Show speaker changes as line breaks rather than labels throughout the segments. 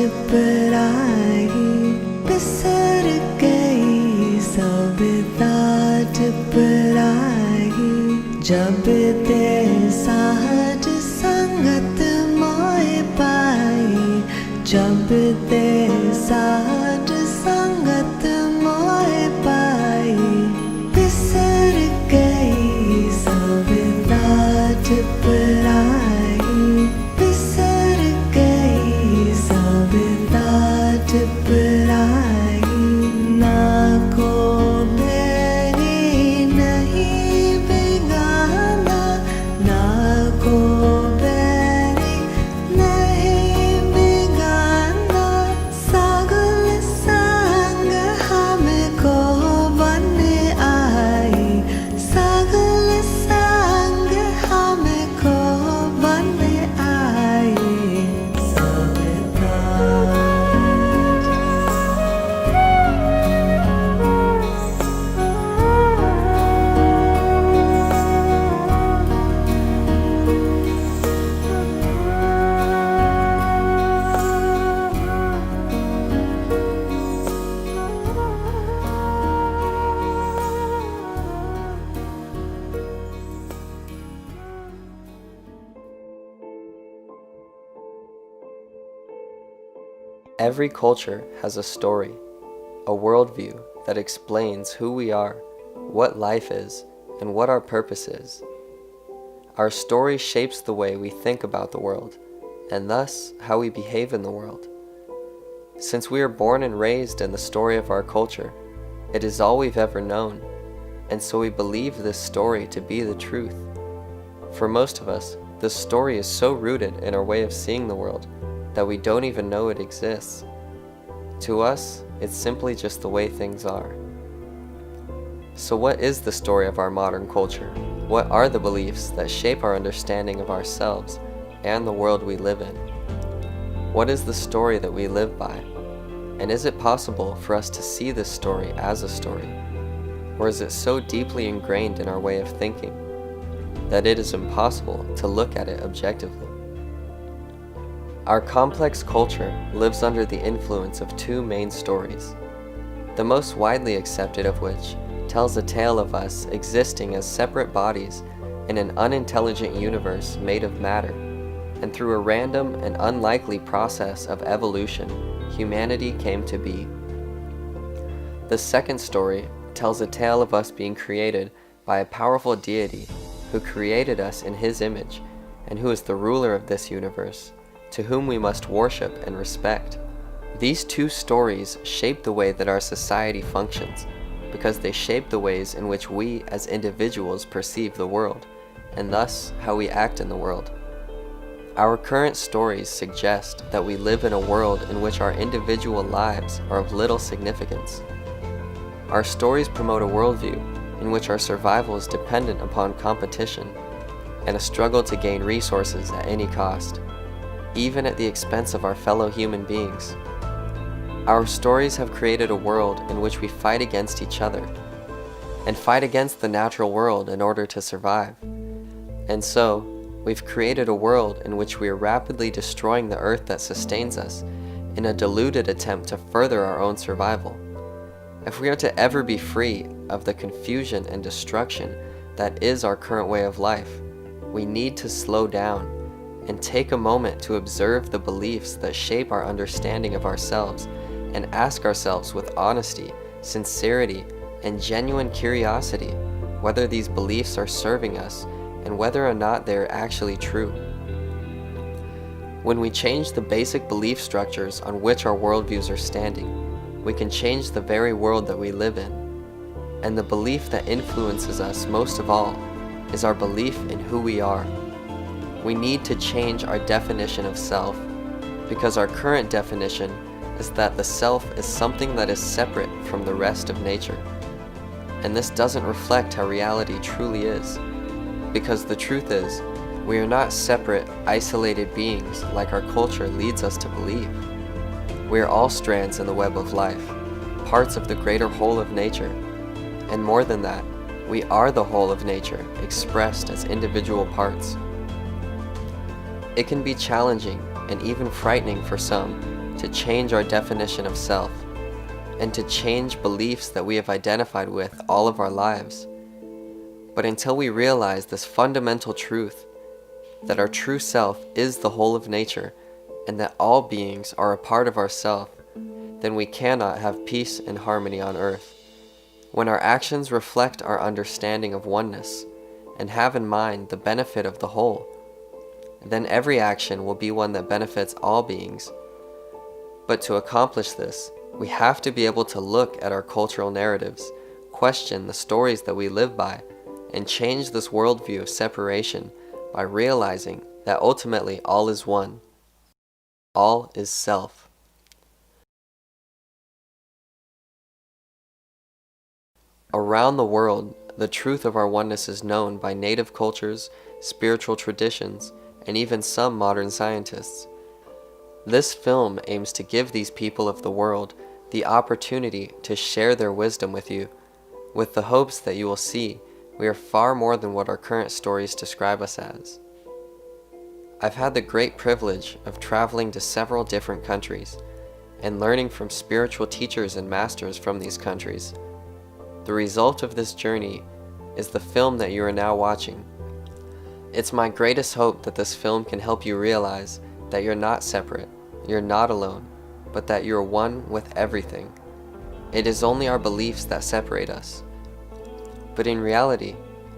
ठुकराई बिसर गई सविता ठुकराई जब ते साथ संगत मोए पाई जब ते साथ संगत मोए पाई बिसर गई सविता ठुकराई बिसर गई सविता ठुकराई ना को मेरी नहीं बिगाना ना को मेरी नहीं बिगाना सागुल संग हमको बनने आई सागुल संग हमको बनने आई Savita
Every culture has a story, a worldview that explains who we are, what life is, and what our purpose is. Our story shapes the way we think about the world, and thus how we behave in the world. Since we are born and raised in the story of our culture, it is all we've ever known, and so we believe this story to be the truth. For most of us, this story is so rooted in our way of seeing the world that we don't even know it exists. To us, it's simply just the way things are. So what is the story of our modern culture? What are the beliefs that shape our understanding of ourselves and the world we live in? What is the story that we live by? And is it possible for us to see this story as a story? Or is it so deeply ingrained in our way of thinking that it is impossible to look at it objectively? Our complex culture lives under the influence of two main stories, the most widely accepted of which tells a tale of us existing as separate bodies in an unintelligent universe made of matter, and through a random and unlikely process of evolution, humanity came to be. The second story tells a tale of us being created by a powerful deity who created us in his image and who is the ruler of this universe, to whom we must worship and respect. These two stories shape the way that our society functions, because they shape the ways in which we as individuals perceive the world, and thus how we act in the world. Our current stories suggest that we live in a world in which our individual lives are of little significance. Our stories promote a worldview in which our survival is dependent upon competition and a struggle to gain resources at any cost, even at the expense of our fellow human beings. Our stories have created a world in which we fight against each other and fight against the natural world in order to survive. And so, we've created a world in which we are rapidly destroying the earth that sustains us in a deluded attempt to further our own survival. If we are to ever be free of the confusion and destruction that is our current way of life, we need to slow down and take a moment to observe the beliefs that shape our understanding of ourselves and ask ourselves with honesty, sincerity, and genuine curiosity whether these beliefs are serving us and whether or not they are actually true. When we change the basic belief structures on which our worldviews are standing, we can change the very world that we live in. And the belief that influences us most of all is our belief in who we are. We need to change our definition of self, because our current definition is that the self is something that is separate from the rest of nature. And this doesn't reflect how reality truly is, because the truth is, we are not separate, isolated beings like our culture leads us to believe. We are all strands in the web of life, parts of the greater whole of nature. And more than that, we are the whole of nature expressed as individual parts. It can be challenging and even frightening for some to change our definition of self, and to change beliefs that we have identified with all of our lives. But until we realize this fundamental truth, that our true self is the whole of nature, and that all beings are a part of ourself, then we cannot have peace and harmony on earth. When our actions reflect our understanding of oneness, and have in mind the benefit of the whole, then every action will be one that benefits all beings. But to accomplish this, we have to be able to look at our cultural narratives, question the stories that we live by, and change this worldview of separation by realizing that ultimately all is one. All is self. Around the world, the truth of our oneness is known by native cultures, spiritual traditions, and even some modern scientists. This film aims to give these people of the world the opportunity to share their wisdom with you, with the hopes that you will see we are far more than what our current stories describe us as. I've had the great privilege of traveling to several different countries and learning from spiritual teachers and masters from these countries. The result of this journey is the film that you are now watching. It's my greatest hope that this film can help you realize that you're not separate, you're not alone, but that you're one with everything. It is only our beliefs that separate us. But in reality,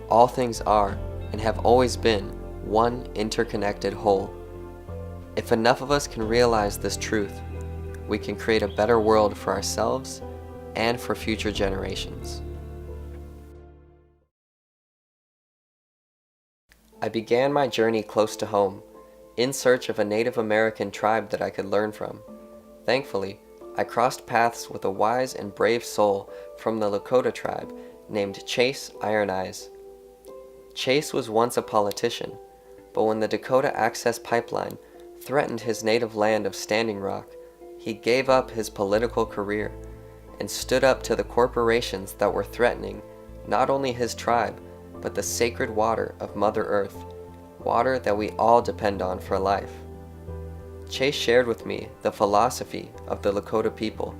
all things are and have always been one interconnected whole. If enough of us can realize this truth, we can create a better world for ourselves and for future generations. I began my journey close to home, in search of a Native American tribe that I could learn from. Thankfully, I crossed paths with a wise and brave soul from the Lakota tribe named Chase Iron Eyes. Chase was once a politician, but when the Dakota Access Pipeline threatened his native land of Standing Rock, he gave up his political career and stood up to the corporations that were threatening not only his tribe, but the sacred water of Mother Earth, water that we all depend on for life. Chase shared with me the philosophy of the Lakota people,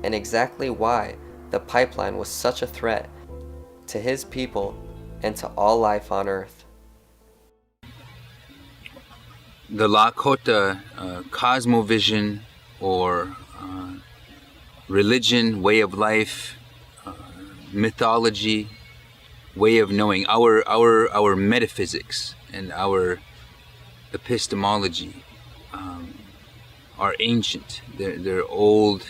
and exactly why the pipeline was such a threat to his people and to all life on Earth.
The Lakota cosmovision or religion, way of life, mythology, way of knowing, our metaphysics and our epistemology are ancient. They're old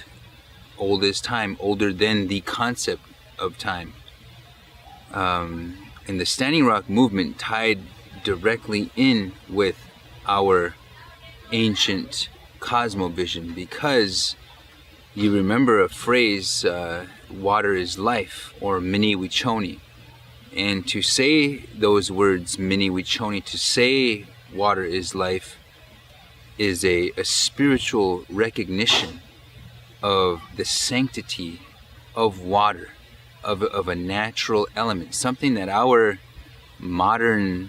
as time, older than the concept of time. And the Standing Rock movement tied directly in with our ancient cosmovision, because you remember a phrase, water is life, or mini wichoni. And to say those words, mini wichoni, to say water is life, is a spiritual recognition of the sanctity of water, of a natural element, something that our modern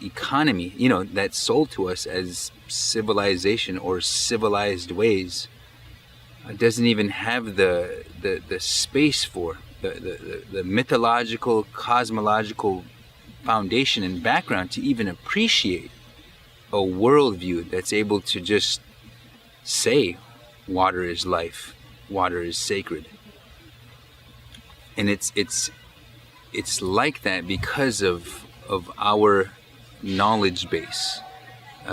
economy, that's sold to us as civilization or civilized ways, doesn't even have the space for the mythological, cosmological foundation and background to even appreciate a worldview that's able to just say water is life, water is sacred. And it's like that because of our knowledge base.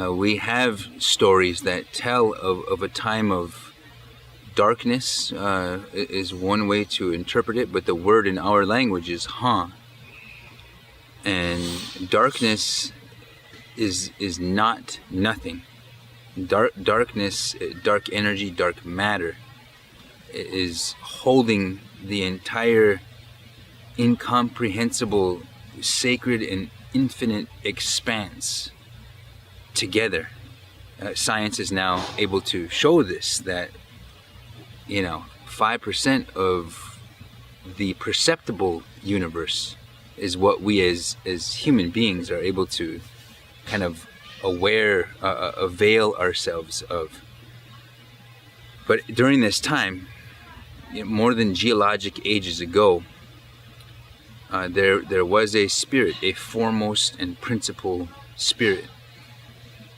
We have stories that tell of a time of darkness, is one way to interpret it, but the word in our language is ha. And darkness is not nothing. Darkness, dark energy, dark matter is holding the entire incomprehensible, sacred and infinite expanse together. Science is now able to show this, that 5% of the perceptible universe is what we as human beings are able to kind of avail ourselves of. But during this time, more than geologic ages ago, there was a spirit, a foremost and principal spirit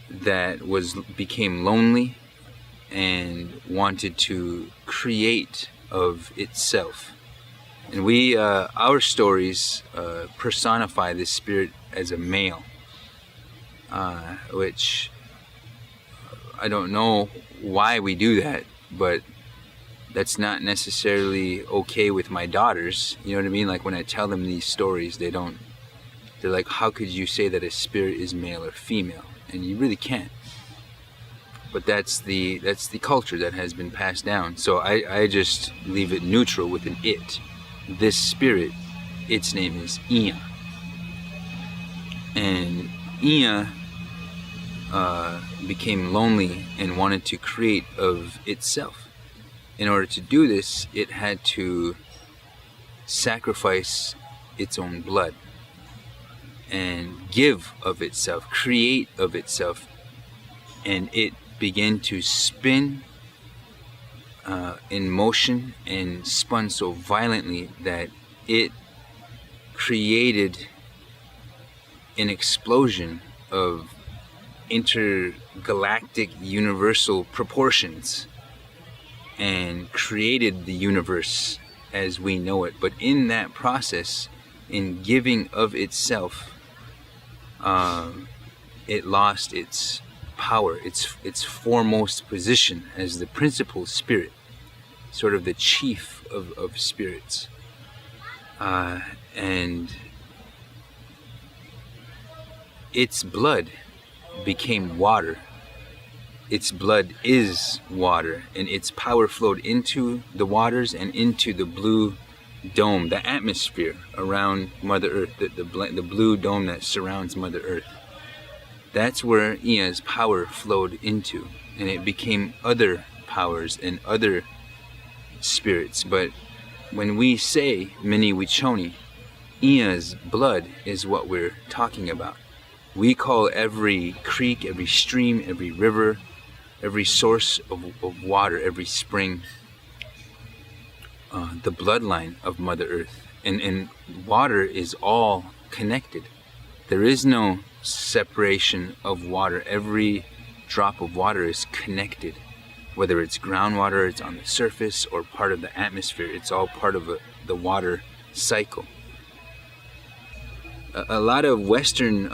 that became lonely and wanted to create of itself. And our stories personify this spirit as a male, which I don't know why we do that, but that's not necessarily okay with my daughters. You know what I mean? Like when I tell them these stories, they're like, how could you say that a spirit is male or female? And you really can't. But that's the culture that has been passed down. So I just leave it neutral with an it. This spirit, its name is Ea. And Ea became lonely and wanted to create of itself. In order to do this, it had to sacrifice its own blood and give of itself, create of itself. And it began to spin in motion and spun so violently that it created an explosion of intergalactic universal proportions and created the universe as we know it. But in that process, in giving of itself, it lost its power, its foremost position as the principal spirit, sort of the chief of spirits. And its blood became water. Its blood is water, and its power flowed into the waters and into the blue dome, the atmosphere around Mother Earth, the blue dome that surrounds Mother Earth. That's where Ea's power flowed into, and it became other powers and other spirits. But when we say Mini Wichoni, Ea's blood is what we're talking about. We call every creek, every stream, every river, every source of water, every spring, the bloodline of Mother Earth. And water is all connected. There is no separation of water. Every drop of water is connected. Whether it's groundwater, it's on the surface, or part of the atmosphere, it's all part of the water cycle. A lot of Western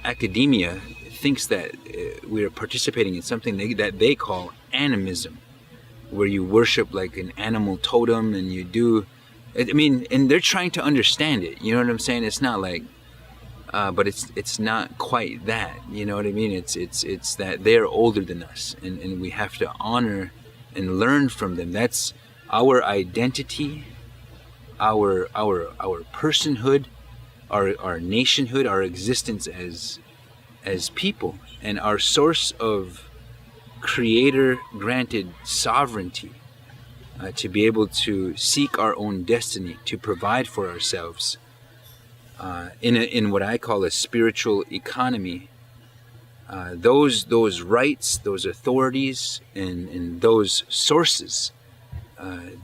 academia thinks that we are participating in something that they call animism, where you worship like an animal totem and you do, I mean, and they're trying to understand it, you know what I'm saying? It's not like, but it's not quite that, you know what I mean? It's that they're older than us, and we have to honor and learn from them. That's our identity, our personhood, our nationhood, our existence as people, and our source of creator granted sovereignty, to be able to seek our own destiny, to provide for ourselves in what I call a spiritual economy. Those rights, those authorities, and those sources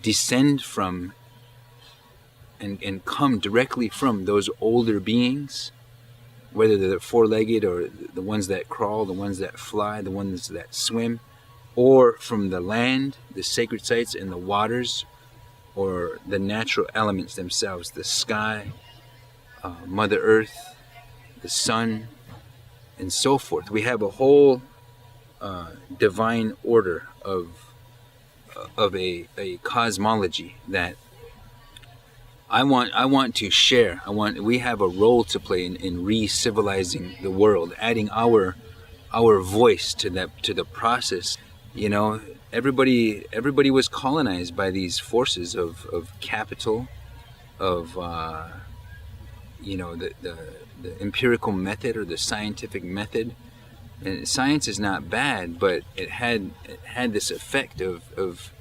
descend from and come directly from those older beings, whether they're four-legged or the ones that crawl, the ones that fly, the ones that swim, or from the land, the sacred sites and the waters, or the natural elements themselves, the sky, Mother Earth, the sun, and so forth. We have a whole divine order of a cosmology that I want to share. We have a role to play in re-civilizing the world, adding our voice to the process. You know, everybody was colonized by these forces of capital, of the empirical method or the scientific method. And science is not bad, but it had this effect of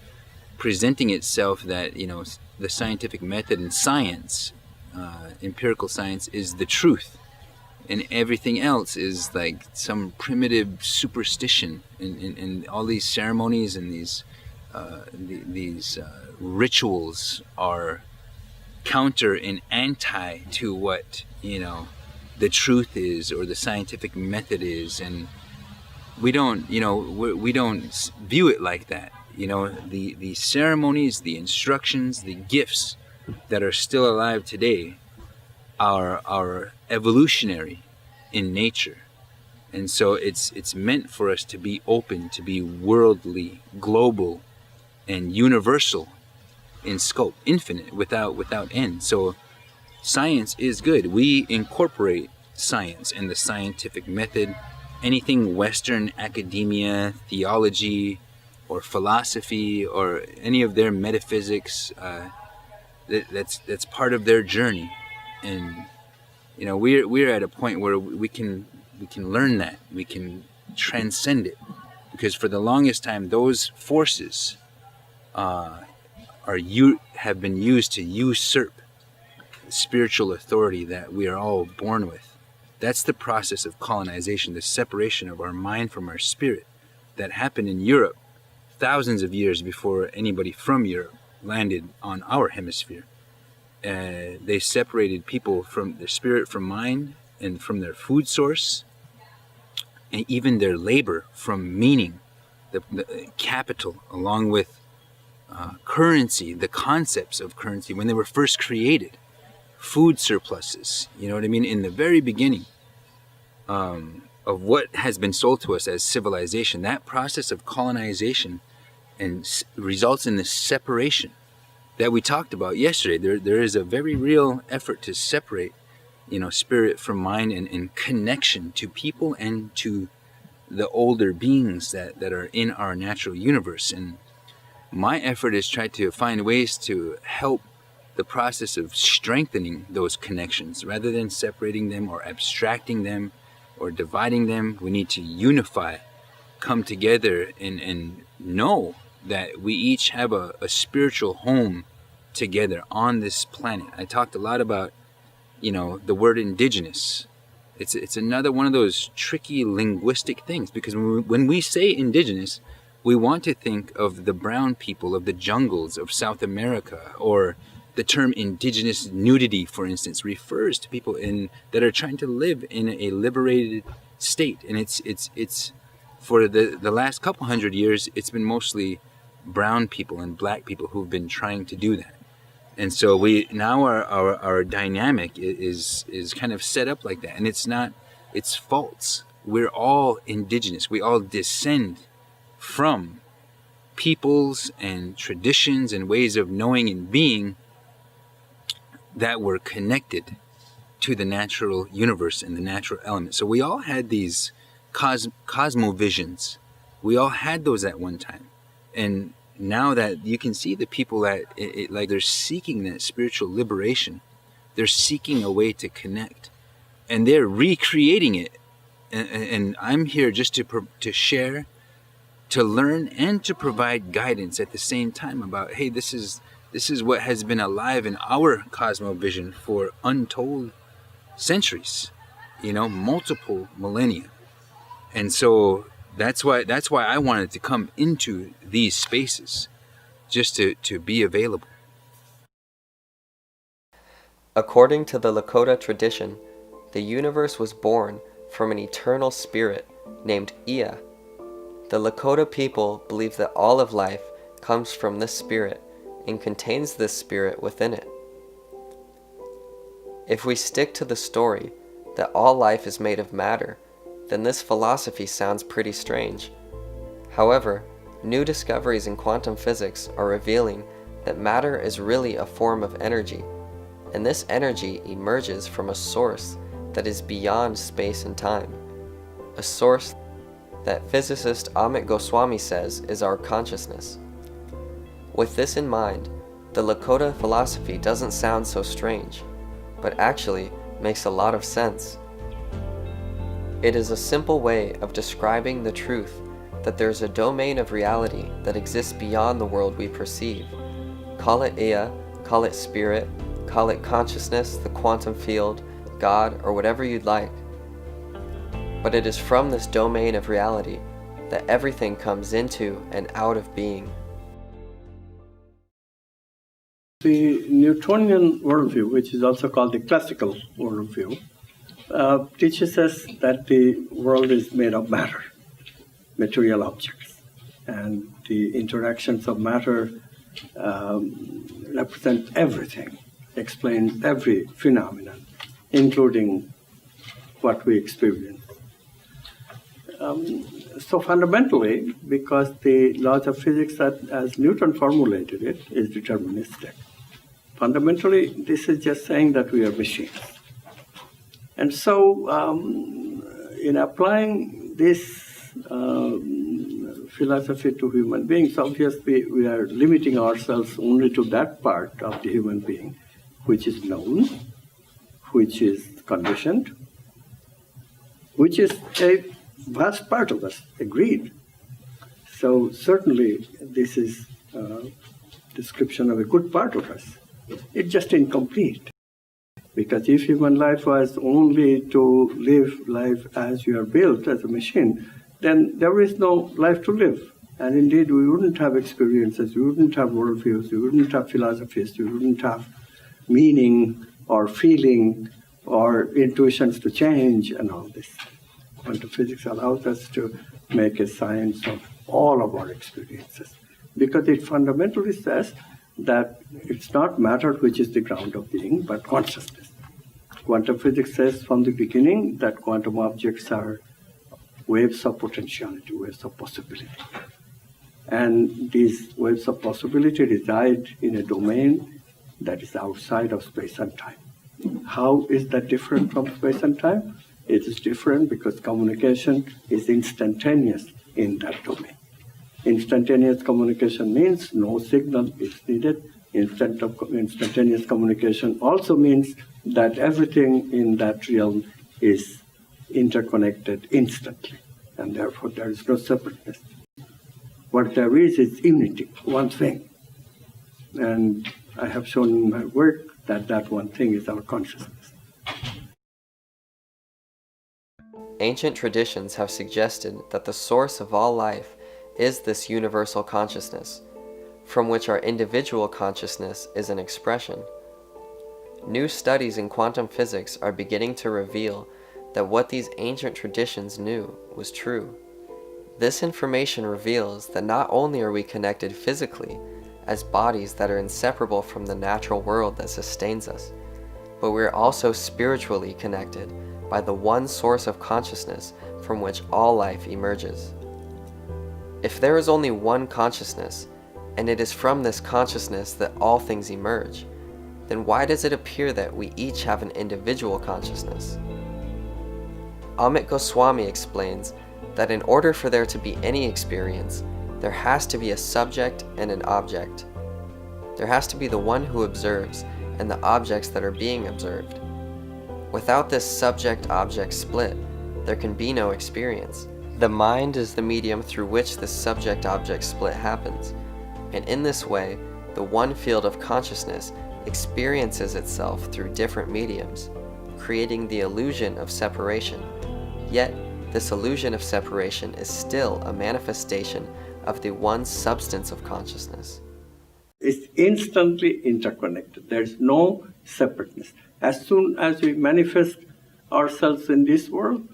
presenting itself that, you know, the scientific method and science, empirical science, is the truth. and everything else is like some primitive superstition, and all these ceremonies and these rituals are counter and anti to what the truth is or the scientific method is, and we don't we don't view it like that. The ceremonies, the instructions, the gifts that are still alive today are evolutionary in nature, and so it's meant for us to be open, to be worldly, global, and universal in scope, infinite, without end. So science is good. We incorporate science and the scientific method. Anything Western academia, theology, or philosophy, or any of their metaphysics, that's part of their journey. And we're at a point where we can learn that, we can transcend it, because for the longest time those forces have been used to usurp the spiritual authority that we are all born with. That's the process of colonization, the separation of our mind from our spirit, that happened in Europe thousands of years before anybody from Europe landed on our hemisphere. They separated people from their spirit from mind, and from their food source, and even their labor from meaning, the capital, along with currency, the concepts of currency when they were first created, food surpluses, in the very beginning of what has been sold to us as civilization. That process of colonization and results in this separation that we talked about yesterday. There is a very real effort to separate spirit from mind, and connection to people and to the older beings that are in our natural universe. And my effort is try to find ways to help the process of strengthening those connections rather than separating them or abstracting them or dividing them. We need to unify, come together, and know that we each have a spiritual home together on this planet. I talked a lot about the word indigenous. It's another one of those tricky linguistic things, because when we say indigenous, we want to think of the brown people of the jungles of South America, or the term indigenous nudity, for instance, refers to people that are trying to live in a liberated state. And it's for the last couple hundred years, it's been mostly brown people and black people who've been trying to do that. And so our dynamic is kind of set up like that, and it's false. We're all indigenous. We all descend from peoples and traditions and ways of knowing and being that were connected to the natural universe and the natural element. So we all had these cosmovisions. We all had those at one time, and now that you can see the people that like they're seeking that spiritual liberation, they're seeking a way to connect, and they're recreating it. And I'm here just to share, to learn, and to provide guidance at the same time about, hey, this is what has been alive in our cosmovision for untold centuries, multiple millennia. And so that's why I wanted to come into these spaces, just to be available.
According to the Lakota tradition, the universe was born from an eternal spirit named Ea. The Lakota people believe that all of life comes from this spirit and contains this spirit within it. If we stick to the story that all life is made of matter, then this philosophy sounds pretty strange. However, new discoveries in quantum physics are revealing that matter is really a form of energy, and this energy emerges from a source that is beyond space and time, a source that physicist Amit Goswami says is our consciousness. With this in mind, the Lakota philosophy doesn't sound so strange, but actually makes a lot of sense. It is a simple way of describing the truth that there's a domain of reality that exists beyond the world we perceive. Call it Ea, call it spirit, call it consciousness, the quantum field, God, or whatever you'd like. But it is from this domain of reality that everything comes into and out of being.
The Newtonian worldview, which is also called the classical worldview, teaches us that the world is made of matter, material objects, and the interactions of matter represent everything, explain every phenomenon, including what we experience. So fundamentally, because the laws of physics, as Newton formulated it, is deterministic, fundamentally this is just saying that we are machines. And so in applying this philosophy to human beings, obviously we are limiting ourselves only to that part of the human being which is known, which is conditioned, which is a vast part of us, agreed. So certainly this is a description of a good part of us. It's just incomplete. Because if human life was only to live life as you are built, as a machine, then there is no life to live. And indeed, we wouldn't have experiences, we wouldn't have worldviews, we wouldn't have philosophies, we wouldn't have meaning or feeling or intuitions to change and all this. Quantum physics allows us to make a science of all of our experiences, because it fundamentally says that it's not matter which is the ground of being, but consciousness. Quantum physics says from the beginning that quantum objects are waves of potentiality, waves of possibility. And these waves of possibility reside in a domain that is outside of space and time. How is that different from space and time? It is different because communication is instantaneous in that domain. Instantaneous communication means no signal is needed. Instantaneous communication also means that everything in that realm is interconnected instantly, and therefore there is no separateness. What there is unity, one thing. And I have shown in my work that that one thing is our consciousness.
Ancient traditions have suggested that the source of all life is this universal consciousness, from which our individual consciousness is an expression. New studies in quantum physics are beginning to reveal that what these ancient traditions knew was true. This information reveals that not only are we connected physically as bodies that are inseparable from the natural world that sustains us, but we are also spiritually connected by the one source of consciousness from which all life emerges. If there is only one consciousness, and it is from this consciousness that all things emerge, then why does it appear that we each have an individual consciousness? Amit Goswami explains that in order for there to be any experience, there has to be a subject and an object. There has to be the one who observes and the objects that are being observed. Without this subject-object split, there can be no experience. The mind is the medium through which this subject-object split happens, and in this way, the one field of consciousness experiences itself through different mediums, creating the illusion of separation. Yet, this illusion of separation is still a manifestation of the one substance of consciousness.
It's instantly interconnected. There's no separateness. As soon as we manifest ourselves in this world,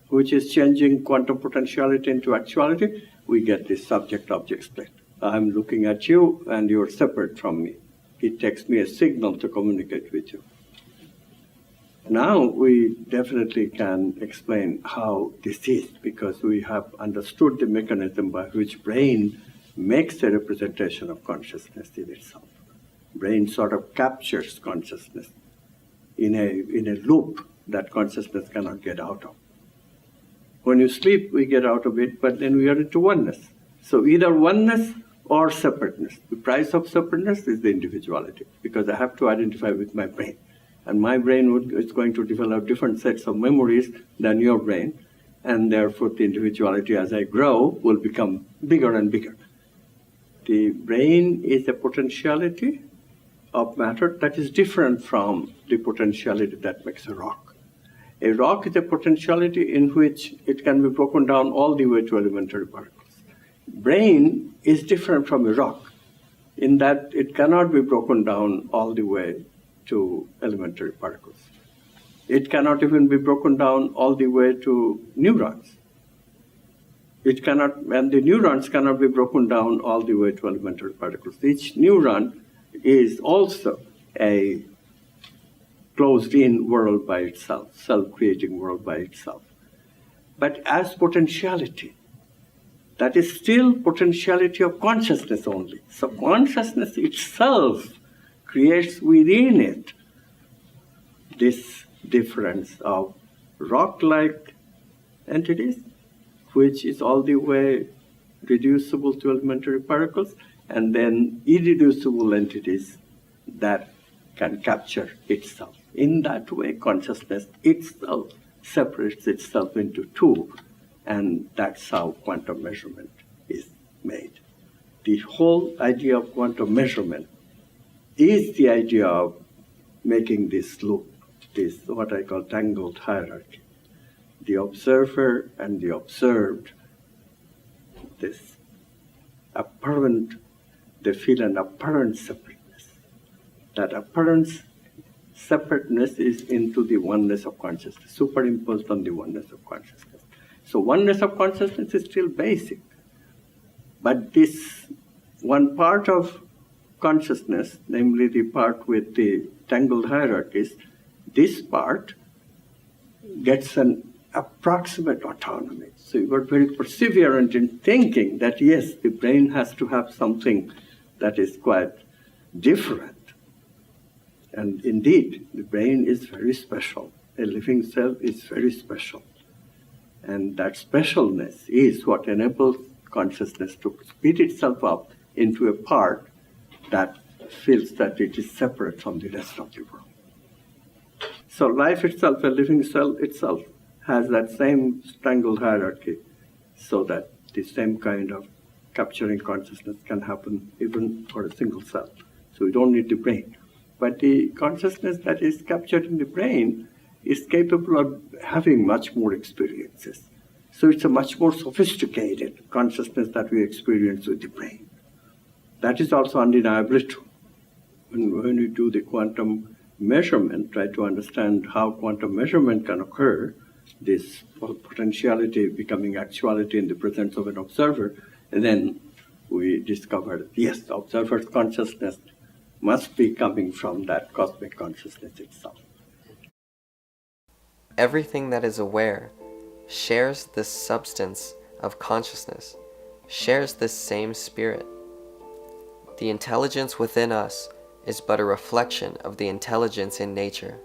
which is changing quantum potentiality into actuality, we get this subject-object split. I'm looking at you and you're separate from me. It takes me a signal to communicate with you. Now we definitely can explain how this is, because we have understood the mechanism by which brain makes a representation of consciousness in itself. Brain sort of captures consciousness in a loop that consciousness cannot get out of. When you sleep, we get out of it, but then we are into oneness. So either oneness or separateness. The price of separateness is the individuality, because I have to identify with my brain. And my brain is going to develop different sets of memories than your brain, and therefore the individuality as I grow will become bigger and bigger. The brain is a potentiality of matter that is different from the potentiality that makes a rock. A rock is a potentiality in which it can be broken down all the way to elementary particles. Brain is different from a rock in that it cannot be broken down all the way to elementary particles. It cannot even be broken down all the way to neurons. It cannot, and the neurons cannot be broken down all the way to elementary particles. Each neuron is also a closed-in world by itself, self-creating world by itself. But as potentiality, that is still potentiality of consciousness only. So consciousness itself creates within it this difference of rock-like entities, which is all the way reducible to elementary particles, and then irreducible entities that can capture itself. In that way, consciousness itself separates itself into two, and that's how quantum measurement is made. The whole idea of quantum measurement is the idea of making this loop, this what I call tangled hierarchy. The observer and the observed, this apparent, they feel an apparent separateness. That apparent separateness is into the oneness of consciousness, superimposed on the oneness of consciousness. So oneness of consciousness is still basic. But this one part of consciousness, namely the part with the tangled hierarchies, this part gets an approximate autonomy. So you are very perseverant in thinking that yes, the brain has to have something that is quite different. And indeed, the brain is very special. A living cell is very special. And that specialness is what enables consciousness to speed itself up into a part that feels that it is separate from the rest of the world. So life itself, a living cell itself, has that same tangled hierarchy, so that the same kind of capturing consciousness can happen even for a single cell. So we don't need the brain. But the consciousness that is captured in the brain is capable of having much more experiences. So it's a much more sophisticated consciousness that we experience with the brain. That is also undeniably true. When you do the quantum measurement, try to understand how quantum measurement can occur, this potentiality becoming actuality in the presence of an observer, and then we discovered, yes, the observer's consciousness must be coming from that cosmic consciousness itself.
Everything that is aware shares this substance of consciousness, shares this same spirit. The intelligence within us is but a reflection of the intelligence in nature.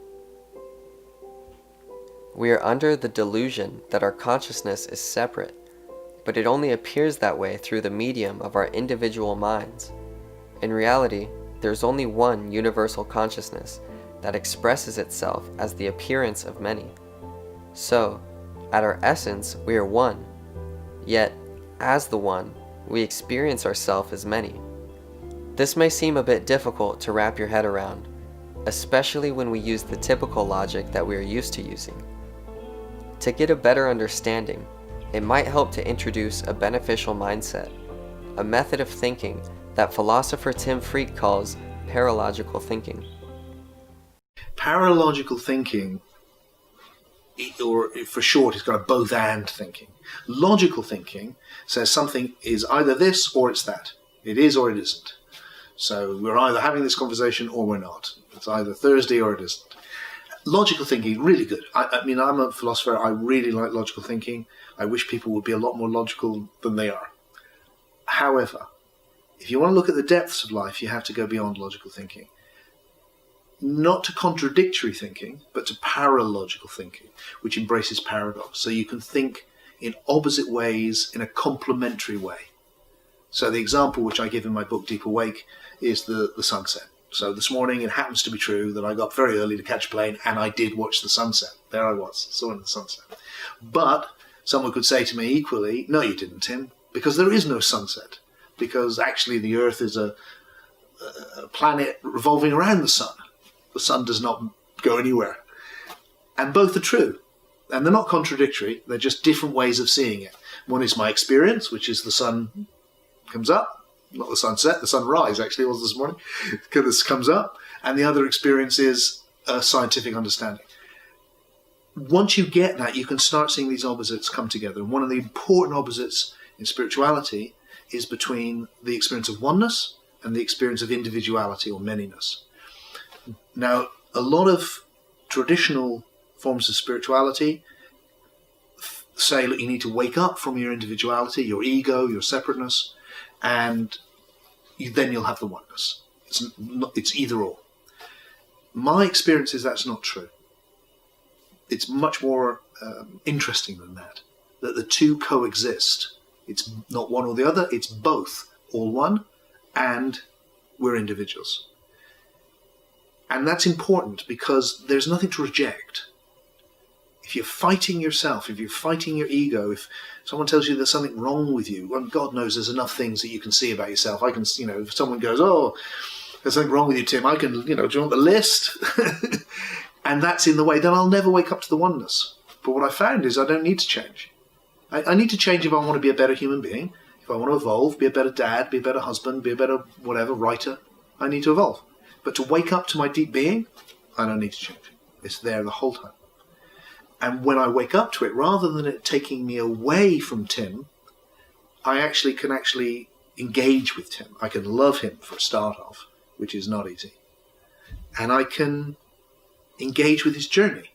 We are under the delusion that our consciousness is separate, but it only appears that way through the medium of our individual minds. In reality, there's only one universal consciousness that expresses itself as the appearance of many. So, at our essence, we are one, yet, as the one, we experience ourselves as many. This may seem a bit difficult to wrap your head around, especially when we use the typical logic that we are used to using. To get a better understanding, it might help to introduce a beneficial mindset, a method of thinking that philosopher Tim Freke calls paralogical thinking.
Paralogical thinking, or for short, it's got a both-and thinking. Logical thinking says something is either this or it's that. It is or it isn't. So we're either having this conversation or we're not. It's either Thursday or it isn't. Logical thinking, really good. I mean, I'm a philosopher. I really like logical thinking. I wish people would be a lot more logical than they are. However, if you want to look at the depths of life, you have to go beyond logical thinking. Not to contradictory thinking, but to paralogical thinking, which embraces paradox. So you can think in opposite ways in a complementary way. So the example which I give in my book, Deep Awake, is the sunset. So this morning, it happens to be true that I got up very early to catch a plane, and I did watch the sunset. There I was, saw the sunset. But someone could say to me equally, no, you didn't, Tim, because there is no sunset. Because actually the Earth is a planet revolving around the sun. The sun does not go anywhere. And both are true. And they're not contradictory, they're just different ways of seeing it. One is my experience, which is the sun comes up, not the sunset, the sunrise actually was this morning, because this comes up, and the other experience is a scientific understanding. Once you get that, you can start seeing these opposites come together. And one of the important opposites in spirituality is between the experience of oneness and the experience of individuality or manyness. Now, a lot of traditional forms of spirituality say that you need to wake up from your individuality, your ego, your separateness, and then you'll have the oneness. It's either or. My experience is that's not true. It's much more interesting than that the two coexist. It's not one or the other, it's both, all one, and we're individuals. And that's important because there's nothing to reject. If you're fighting yourself, if you're fighting your ego, if someone tells you there's something wrong with you, well, God knows there's enough things that you can see about yourself. I can, if someone goes, oh, there's something wrong with you, Tim, I can, do you want the list? And that's in the way, then I'll never wake up to the oneness. But what I found is I don't need to change. I need to change if I want to be a better human being, if I want to evolve, be a better dad, be a better husband, be a better whatever, writer. I need to evolve. But to wake up to my deep being, I don't need to change. It's there the whole time. And when I wake up to it, rather than it taking me away from Tim, I can engage with Tim. I can love him for a start off, which is not easy. And I can engage with his journey.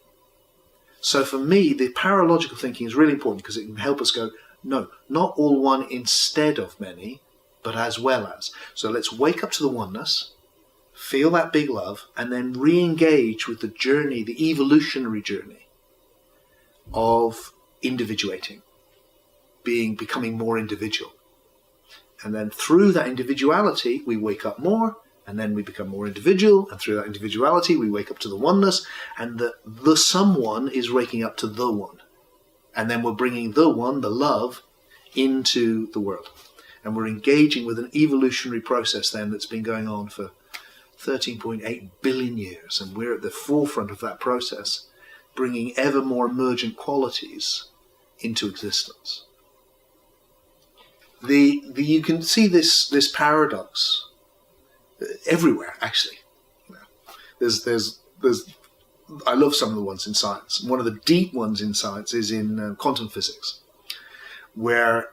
So for me, the paralogical thinking is really important because it can help us go, no, not all one instead of many, but as well as. So let's wake up to the oneness, feel that big love, and then re-engage with the journey, the evolutionary journey of individuating, becoming more individual. And then through that individuality, we wake up more, and then we become more individual, and through that individuality, we wake up to the oneness, and the someone is waking up to the one. And then we're bringing the one, the love, into the world. And we're engaging with an evolutionary process then that's been going on for 13.8 billion years, and we're at the forefront of that process, bringing ever more emergent qualities into existence. You can see this paradox everywhere, actually. There's I love some of the ones in science. One of the deep ones in science is in quantum physics, where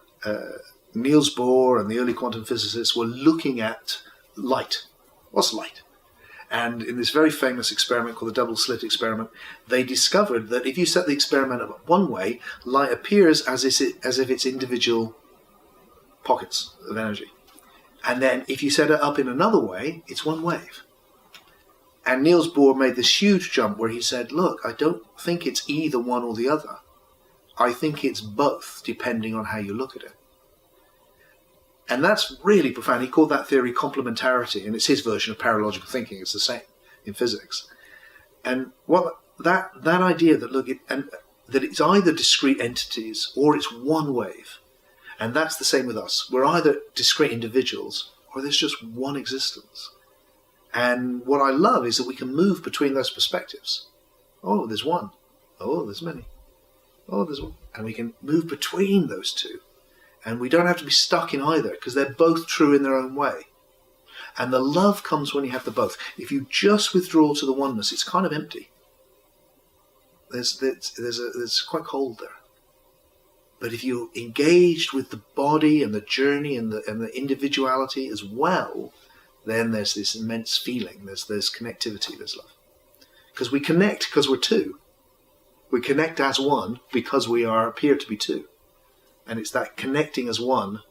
Niels Bohr and the early quantum physicists were looking at light. What's light? And in this very famous experiment called the double slit experiment, they discovered that if you set the experiment up one way, light appears as if it's individual pockets of energy. And then if you set it up in another way, it's one wave. And Niels Bohr made this huge jump where he said, look, I don't think it's either one or the other. I think it's both, depending on how you look at it. And that's really profound. He called that theory complementarity, and it's his version of paralogical thinking. It's the same in physics. And what that idea that that it's either discrete entities or it's one wave. And that's the same with us. We're either discrete individuals or there's just one existence. And what I love is that we can move between those perspectives. Oh, there's one. Oh, there's many. Oh, there's one. And we can move between those two. And we don't have to be stuck in either because they're both true in their own way. And the love comes when you have the both. If you just withdraw to the oneness, it's kind of empty. There's quite cold there. But if you're engaged with the body and the journey and the individuality as well, then there's this immense feeling. There's connectivity, there's love. Because we connect because we're two. We connect as one because we appear to be two. And it's that connecting as one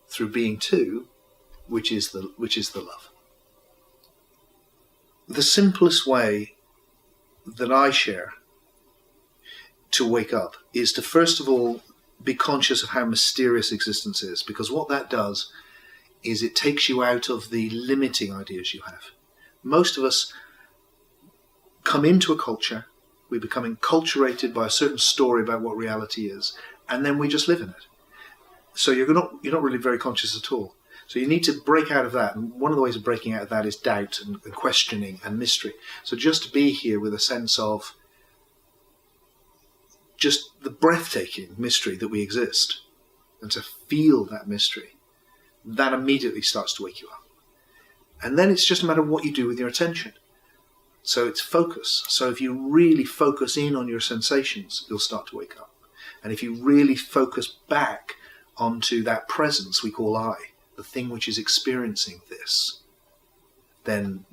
through being two, which is the love. The simplest way that I share to wake up is to first of all be conscious of how mysterious existence is, because what that does is it takes you out of the limiting ideas you have. Most of us come into a culture, we become enculturated by a certain story about what reality is, and then we just live in it. So you're not really very conscious at all. So you need to break out of that, and one of the ways of breaking out of that is doubt and questioning and mystery. So just to be here with a sense of just the breathtaking mystery that we exist, and to feel that mystery, that immediately starts to wake you up. And then it's just a matter of what you do with your attention. So it's focus. So if you really focus in on your sensations, you'll start to wake up. And if you really focus back onto that presence we call I, the thing which is experiencing this, then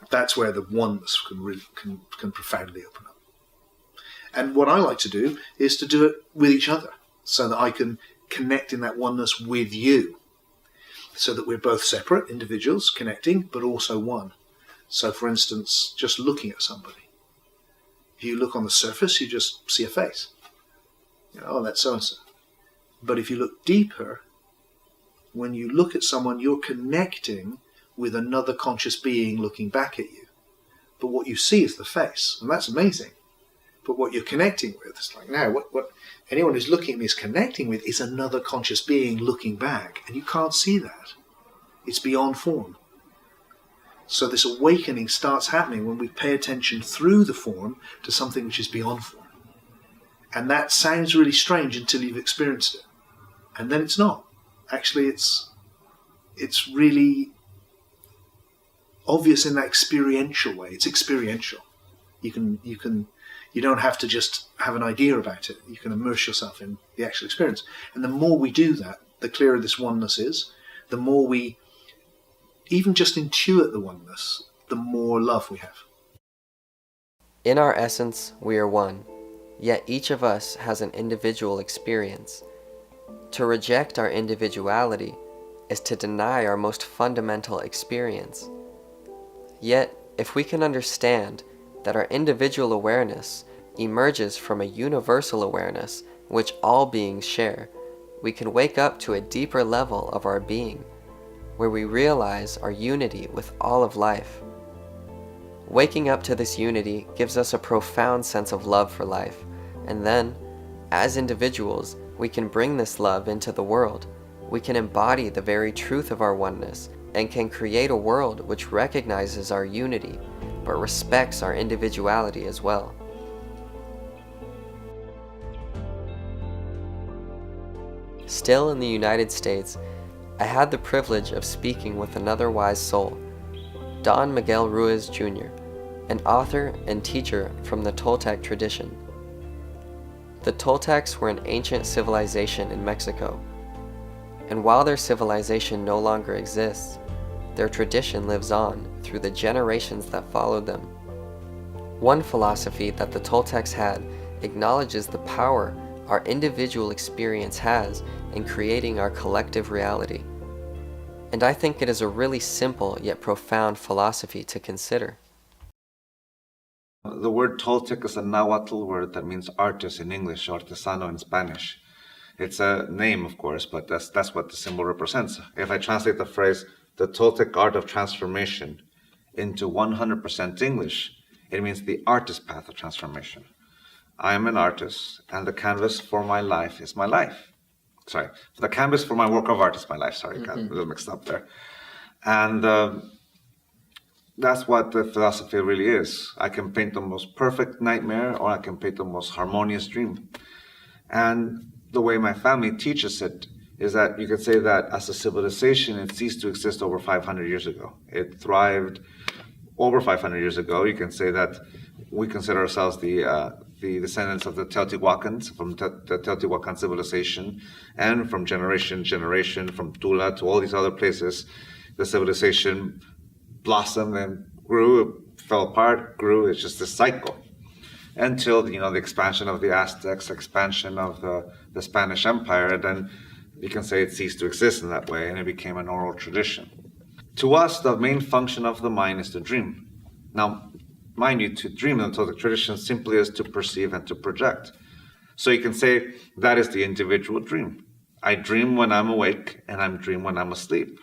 that's where the oneness can profoundly open up. And what I like to do is to do it with each other, so that I can connect in that oneness with you, so that we're both separate individuals connecting, but also one. So for instance, just looking at somebody. If you look on the surface, you just see a face. Oh, that's so-and-so. But if you look deeper, when you look at someone, you're connecting with another conscious being looking back at you. But what you see is the face, and that's amazing. But what you're connecting with, it's like, now, what anyone who's looking at me is connecting with is another conscious being looking back, and you can't see that. It's beyond form. So this awakening starts happening when we pay attention through the form to something which is beyond form. And that sounds really strange until you've experienced it. And then it's not. Actually, it's really obvious in that experiential way. It's experiential. You don't have to just have an idea about it. You can immerse yourself in the actual experience. And the more we do that, the clearer this oneness is. The more we even just intuit the oneness, the more love we have.
In our essence, we are one, yet each of us has an individual experience. To reject our individuality is to deny our most fundamental experience. Yet, if we can understand that our individual awareness emerges from a universal awareness which all beings share, we can wake up to a deeper level of our being, where we realize our unity with all of life. Waking up to this unity gives us a profound sense of love for life, and then, as individuals, we can bring this love into the world. We can embody the very truth of our oneness, and can create a world which recognizes our unity, but respects our individuality as well. Still in the United States, I had the privilege of speaking with another wise soul, Don Miguel Ruiz Jr., an author and teacher from the Toltec tradition. The Toltecs were an ancient civilization in Mexico, and while their civilization no longer exists, their tradition lives on through the generations that followed them. One philosophy that the Toltecs had acknowledges the power our individual experience has in creating our collective reality. And I think it is a really simple yet profound philosophy to consider.
The word Toltec is a Nahuatl word that means artist in English, artesano in Spanish. It's a name, of course, but that's what the symbol represents. If I translate the phrase, the Toltec art of transformation, into 100% English, it means the artist path of transformation. I am an artist, and the canvas for my life is my life. Sorry, the canvas for my work of art is my life. Sorry, got a little mixed up there. And that's what the philosophy really is. I can paint the most perfect nightmare, or I can paint the most harmonious dream. And the way my family teaches it is that you could say that as a civilization, it ceased to exist over 500 years ago. It thrived over 500 years ago. You can say that we consider ourselves the descendants of the Teotihuacans, from the Teotihuacan civilization, and from generation to generation, from Tula to all these other places, the civilization blossomed and grew, fell apart, grew. It's just this cycle until the expansion of the Aztecs, expansion of the Spanish Empire, and then you can say it ceased to exist in that way, and it became an oral tradition. To us, the main function of the mind is to dream. Now, mind you, to dream in the Toltec tradition simply is to perceive and to project. So you can say that is the individual dream. I dream when I'm awake, and I dream when I'm asleep.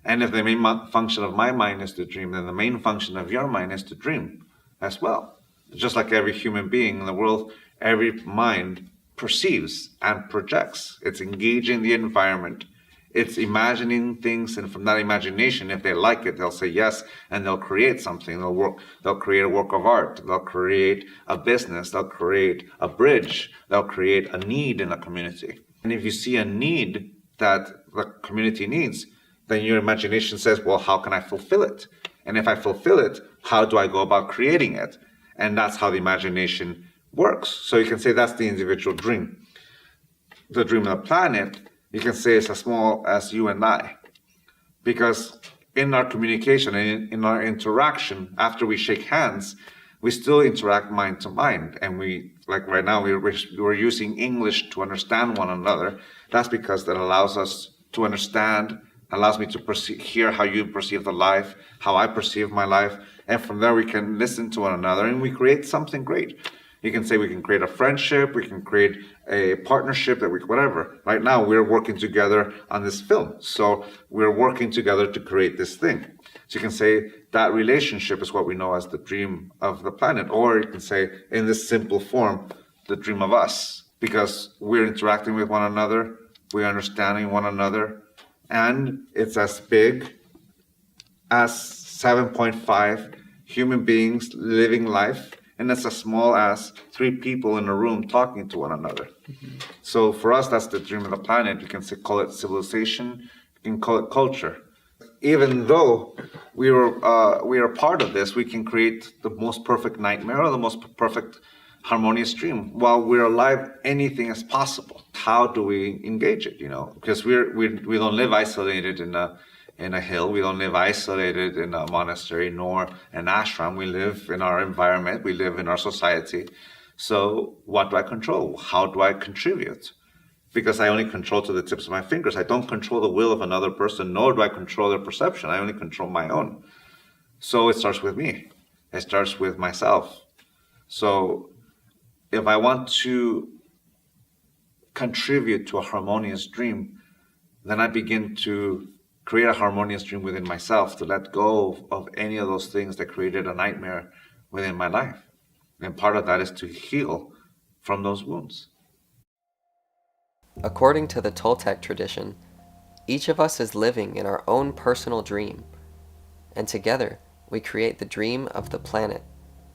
And if the main function of my mind is to dream, then the main function of your mind is to dream as well. Just like every human being in the world, every mind perceives and projects. It's engaging the environment It's imagining things, and from that imagination, if they like it, they'll say yes, and they'll create something. They'll create a work of art. They'll create a business. They'll create a bridge. They'll create a need in a community. And if you see a need that the community needs, then your imagination says, well, how can I fulfill it? And if I fulfill it, how do I go about creating it? And that's how the imagination works. So you can say that's the individual dream. The dream of the planet, you can say it's as small as you and I. Because in our communication and in our interaction, after we shake hands, we still interact mind to mind. And we, like right now, we're using English to understand one another. That's because that allows us to understand, allows me to hear how you perceive the life, how I perceive my life. And from there, we can listen to one another and we create something great. You can say we can create a friendship, we can create a partnership, whatever. Right now, we're working together on this film. So we're working together to create this thing. So you can say that relationship is what we know as the dream of the planet. Or you can say, in this simple form, the dream of us. Because we're interacting with one another, we're understanding one another, and it's as big as 7.5 human beings living life, and it's as small as 3 people in a room talking to one another. Mm-hmm. So for us, that's the dream of the planet. You can call it civilization, you can call it culture. Even though we are part of this, we can create the most perfect nightmare or the most perfect harmonious dream. While we're alive, anything is possible. How do we engage it? Because we don't live isolated in a hill. We don't live isolated in a monastery nor an ashram. We live in our environment. We live in our society. So what do I control? How do I contribute? Because I only control to the tips of my fingers. I don't control the will of another person, nor do I control their perception. I only control my own. So it starts with me. It starts with myself. So if I want to contribute to a harmonious dream, then I begin to create a harmonious dream within myself, to let go of any of those things that created a nightmare within my life. And part of that is to heal from those wounds.
According to the Toltec tradition, each of us is living in our own personal dream, and together we create the dream of the planet.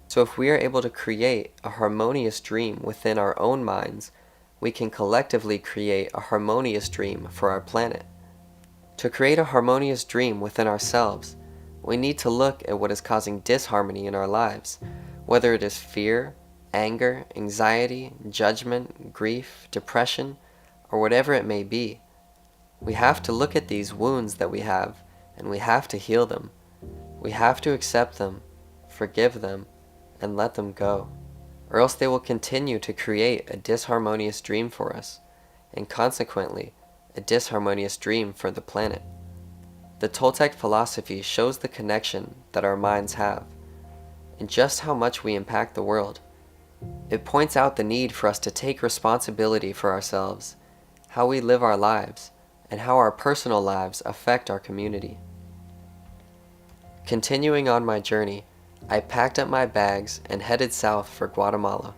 So if we are able to create a harmonious dream within our own minds, we can collectively create a harmonious dream for our planet. To create a harmonious dream within ourselves, we need to look at what is causing disharmony in our lives, whether it is fear, anger, anxiety, judgment, grief, depression, or whatever it may be. We have to look at these wounds that we have, and we have to heal them. We have to accept them, forgive them, and let them go, or else they will continue to create a disharmonious dream for us, and consequently, a disharmonious dream for the planet. The Toltec philosophy shows the connection that our minds have, and just how much we impact the world. It points out the need for us to take responsibility for ourselves, how we live our lives, and how our personal lives affect our community. Continuing on my journey, I packed up my bags and headed south for Guatemala.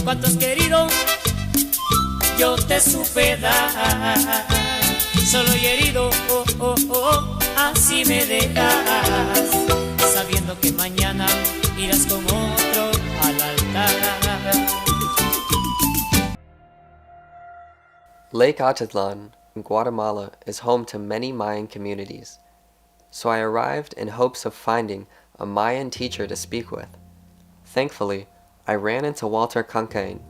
Cuántos querido yo te supe dar, solo y herido, así me dejas, sabiendo que mañana irás con otro al altar.
Lake Atitlan in Guatemala is home to many Mayan communities, so I arrived in hopes of finding a Mayan teacher to speak with. Thankfully, I ran into Walter Cancain,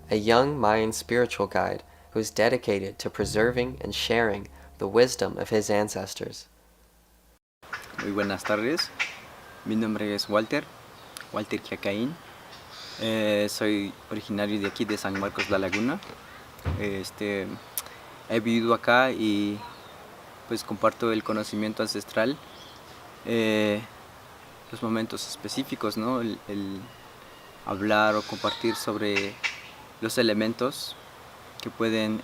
a young Mayan spiritual guide who is dedicated to preserving and sharing the wisdom of his ancestors.
Muy buenas tardes, mi nombre es Walter Walter Quiacaín. Soy originario de aquí, de San Marcos La Laguna. He vivido acá y pues comparto el conocimiento ancestral, los momentos específicos, ¿no? El hablar o compartir sobre los elementos que pueden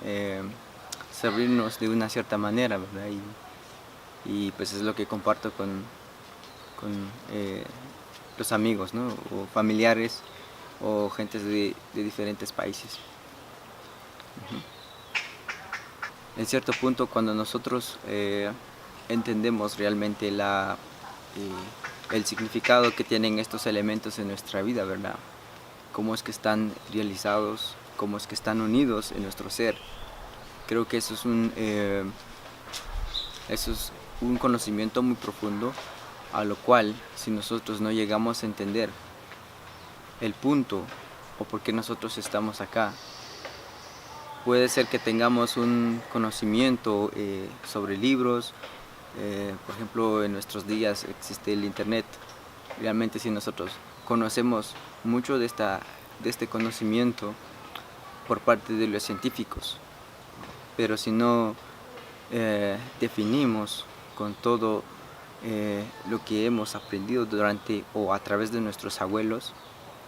servirnos de una cierta manera, ¿verdad? Y pues es lo que comparto con los amigos, ¿no? O familiares o gentes de diferentes países. En cierto punto, cuando nosotros entendemos realmente el significado que tienen estos elementos en nuestra vida, ¿verdad? Cómo es que están realizados, cómo es que están unidos en nuestro ser. Creo que eso es un conocimiento muy profundo, a lo cual, si nosotros no llegamos a entender el punto o por qué nosotros estamos acá, puede ser que tengamos un conocimiento sobre libros. Por ejemplo, en nuestros días existe el internet. Realmente, si nosotros conocemos mucho de este conocimiento por parte de los científicos, pero si no definimos con todo lo que hemos aprendido durante o a través de nuestros abuelos,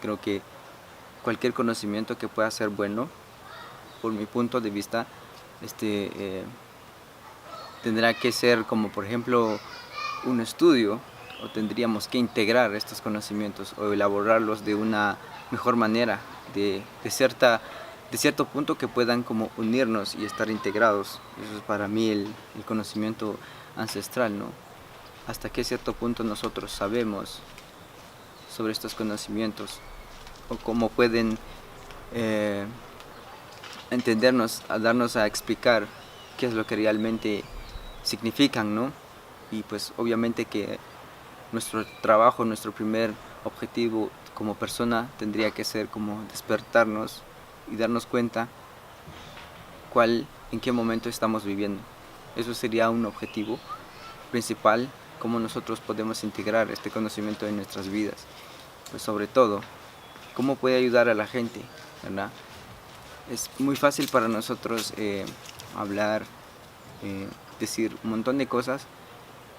creo que cualquier conocimiento que pueda ser bueno, por mi punto de vista, tendrá que ser como, por ejemplo, un estudio, o tendríamos que integrar estos conocimientos o elaborarlos de una mejor manera, de cierto punto que puedan como unirnos y estar integrados. Eso es para mí el conocimiento ancestral, ¿no? Hasta qué cierto punto nosotros sabemos sobre estos conocimientos o cómo pueden entendernos, a darnos a explicar qué es lo que realmente significan, ¿no? Y pues obviamente que nuestro trabajo, nuestro primer objetivo como persona tendría que ser como despertarnos y darnos cuenta en qué momento estamos viviendo. Eso sería un objetivo principal, cómo nosotros podemos integrar este conocimiento en nuestras vidas. Pues sobre todo, cómo puede ayudar a la gente, ¿verdad? Es muy fácil para nosotros hablar, decir un montón de cosas,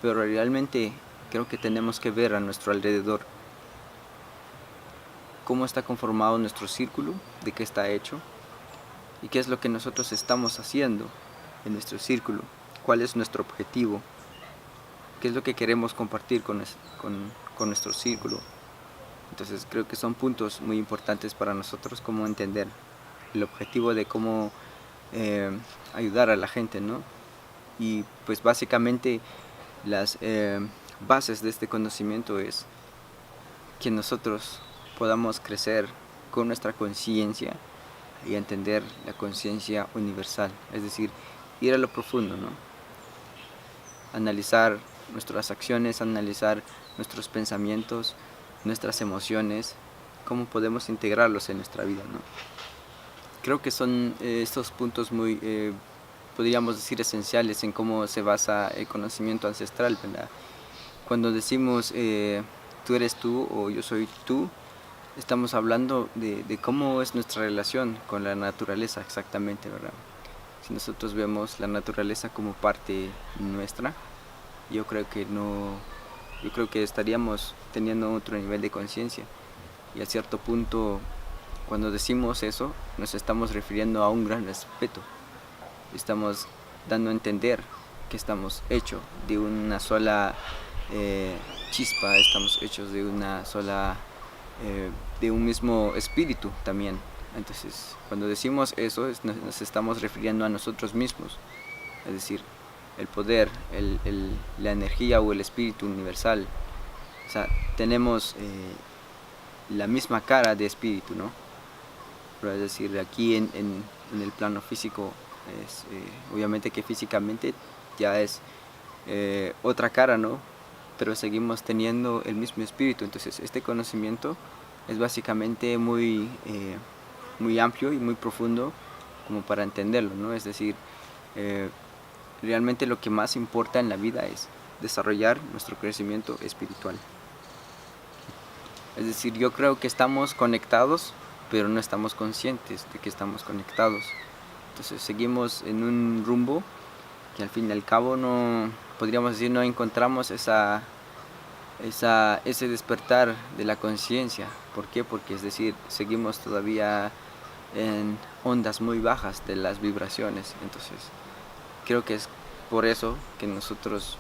pero realmente creo que tenemos que ver a nuestro alrededor cómo está conformado nuestro círculo, de qué está hecho y qué es lo que nosotros estamos haciendo en nuestro círculo, cuál es nuestro objetivo, qué es lo que queremos compartir con nuestro círculo. Entonces creo que son puntos muy importantes para nosotros, como entender el objetivo de cómo ayudar a la gente, ¿no? Y pues básicamente las bases de este conocimiento es que nosotros podamos crecer con nuestra conciencia y entender la conciencia universal, es decir, ir a lo profundo, ¿no? Analizar nuestras acciones, analizar nuestros pensamientos, nuestras emociones, cómo podemos integrarlos en nuestra vida, ¿no? Creo que son estos puntos muy, podríamos decir, esenciales en cómo se basa el conocimiento ancestral, ¿verdad? Cuando decimos tú eres tú o yo soy tú, estamos hablando de cómo es nuestra relación con la naturaleza exactamente, ¿verdad? Si nosotros vemos la naturaleza como parte nuestra, yo creo que estaríamos teniendo otro nivel de conciencia. Y a cierto punto, cuando decimos eso, nos estamos refiriendo a un gran respeto. Estamos dando a entender que estamos hechos de una sola chispa, estamos hechos de una sola, de un mismo espíritu también. Entonces, cuando decimos eso, nos estamos refiriendo a nosotros mismos, es decir, el poder, la energía o el espíritu universal. O sea, tenemos la misma cara de espíritu, ¿no? Pero es decir, aquí en el plano físico, obviamente que físicamente ya es otra cara, ¿no? Pero seguimos teniendo el mismo espíritu. Entonces, este conocimiento es básicamente muy amplio y muy profundo como para entenderlo, ¿no? Es decir, realmente lo que más importa en la vida es desarrollar nuestro crecimiento espiritual. Es decir, yo creo que estamos conectados, pero no estamos conscientes de que estamos conectados. Entonces seguimos en un rumbo que al fin y al cabo no, podríamos decir, no encontramos ese despertar de la conciencia. ¿Por qué? Porque es decir, seguimos todavía en ondas muy bajas de las vibraciones. Entonces creo que es por eso que nosotros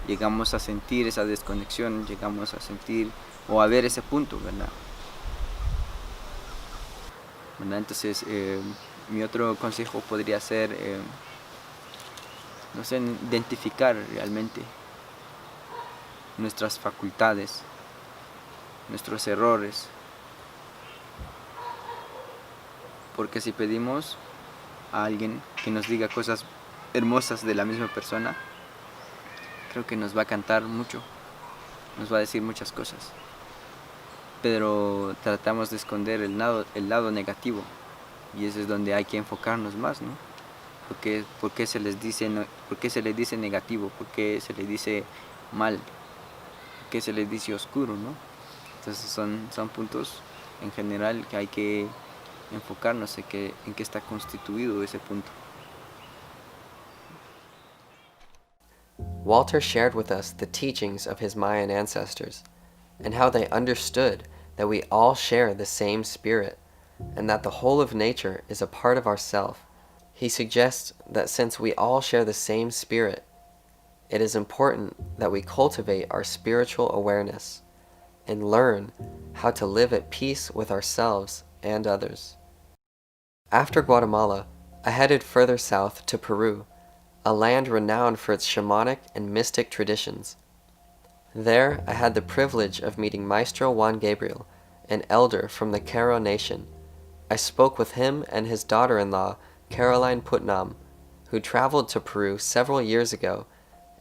llegamos a sentir esa desconexión, llegamos a sentir o a ver ese punto, ¿verdad? Entonces mi otro consejo podría ser no sé, identificar realmente nuestras facultades, nuestros errores, porque si pedimos a alguien que nos diga cosas hermosas de la misma persona, creo que nos va a cantar mucho, nos va a decir muchas cosas, pero tratamos de esconder el lado negativo, y ese es donde hay que enfocarnos más, ¿no? ¿Por qué se les dice negativo? ¿Por qué se le dice mal? ¿Por qué se les dice oscuro, no? Entonces son puntos en general que hay que enfocarnos en qué está constituido ese punto.
Walter shared with us the teachings of his Mayan ancestors and how they understood that we all share the same spirit and that the whole of nature is a part of ourself. He suggests that since we all share the same spirit, it is important that we cultivate our spiritual awareness and learn how to live at peace with ourselves and others. After Guatemala, I headed further south to Peru, a land renowned for its shamanic and mystic traditions. There, I had the privilege of meeting Maestro Juan Gabriel, an elder from the Q'ero Nation. I spoke with him and his daughter-in-law, Caroline Putnam, who traveled to Peru several years ago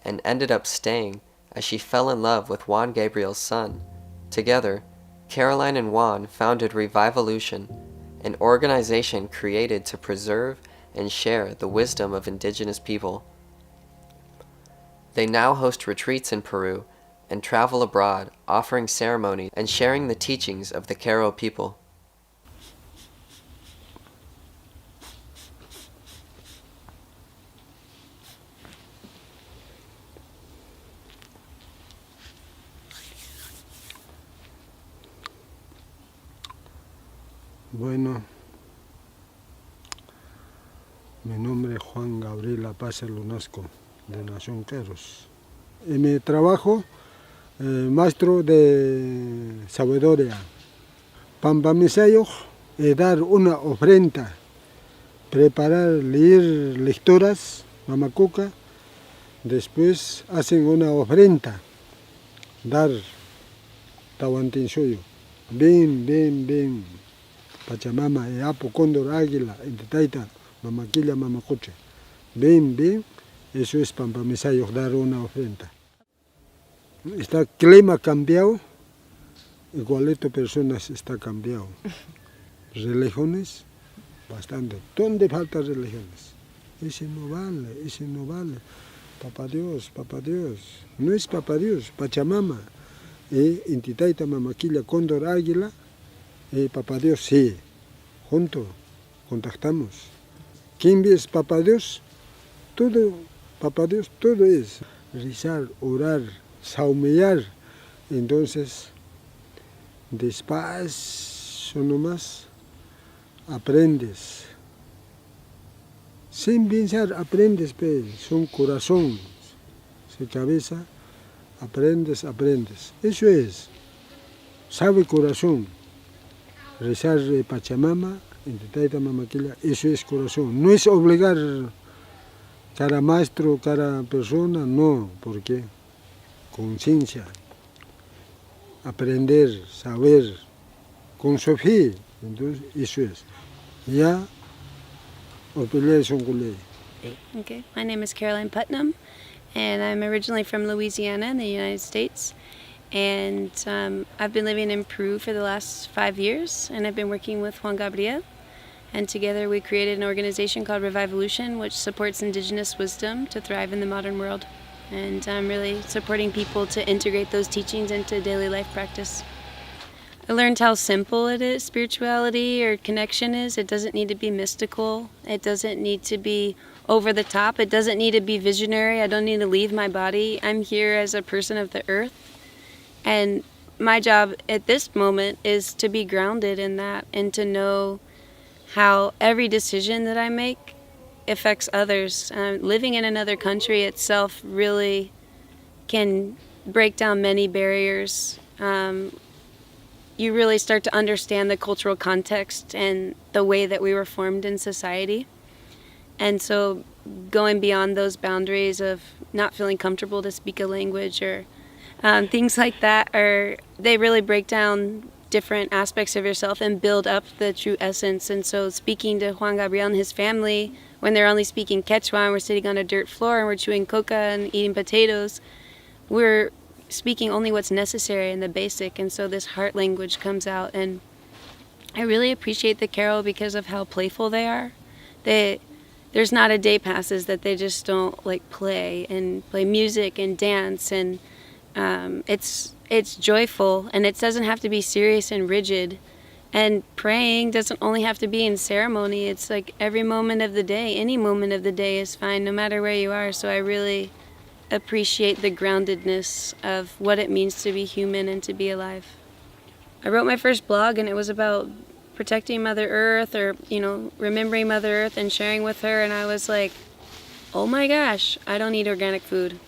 and ended up staying as she fell in love with Juan Gabriel's son. Together, Caroline and Juan founded Revivolution, an organization created to preserve and share the wisdom of indigenous people. They now host retreats in Peru and travel abroad, offering ceremonies and sharing the teachings of the Q'ero people.
Bueno, mi nombre es Juan Gabriel Paz Lunasco, de Nación Queros. En mi trabajo, maestro de sabiduría. Pampamisayo es dar una ofrenda, preparar, leer lecturas, mamacuca, después hacen una ofrenda, dar tawantinsuyo. Bien. Pachamama, Apo, Cóndor, Águila, Taita, Mamaquilla, Mamacoche. Bien, eso es Pampamisayo, dar una ofrenda. Está clima cambiado, igualito personas está cambiado. Religiones, bastante. ¿Dónde faltan religiones? Ese no vale. Papá Dios. No es Papá Dios, Pachamama. Intitaita, Mamaquilla, Cóndor, Águila. Papá Dios, sí, juntos, contactamos. ¿Quién es Papá Dios? Todo, Papá Dios, todo es rezar, orar, saumear. Entonces, despacio nomás, aprendes. Sin pensar, aprendes, son corazón, sin cabeza, aprendes. Eso es, sabe corazón. Rezar Pachamama, Taita Mamaquilla, eso es corazón. No es obligar cada maestro, cada persona, no, porque conciencia, aprender, saber, con Sofía, entonces eso es. Ya, opelé son culé.
Okay, my name is Caroline Putnam, and I'm originally from Louisiana in the United States. And I've been living in Peru for the last 5 years, and I've been working with Juan Gabriel. And together we created an organization called Revivolution, which supports indigenous wisdom to thrive in the modern world. And I'm really supporting people to integrate those teachings into daily life practice. I learned how simple it is, spirituality or connection is. It doesn't need to be mystical. It doesn't need to be over the top. It doesn't need to be visionary. I don't need to leave my body. I'm here as a person of the earth. And my job at this moment is to be grounded in that and to know how every decision that I make affects others. Living in another country itself really can break down many barriers. You really start to understand the cultural context and the way that we were formed in society. And so going beyond those boundaries of not feeling comfortable to speak a language or things like that, they really break down different aspects of yourself and build up the true essence. And so speaking to Juan Gabriel and his family, when they're only speaking Quechua and we're sitting on a dirt floor and we're chewing coca and eating potatoes, we're speaking only what's necessary and the basic. And so this heart language comes out. And I really appreciate the carol because of how playful they are. There's not a day passes that they just don't like play music and dance, and it's joyful, and it doesn't have to be serious and rigid. And praying doesn't only have to be in ceremony. It's like every moment of the day, any moment of the day is fine, no matter where you are. So I really appreciate the groundedness of what it means to be human and to be alive. I wrote my first blog, and it was about protecting Mother Earth, or remembering Mother Earth and sharing with her. And I was like, oh my gosh, I don't eat organic food.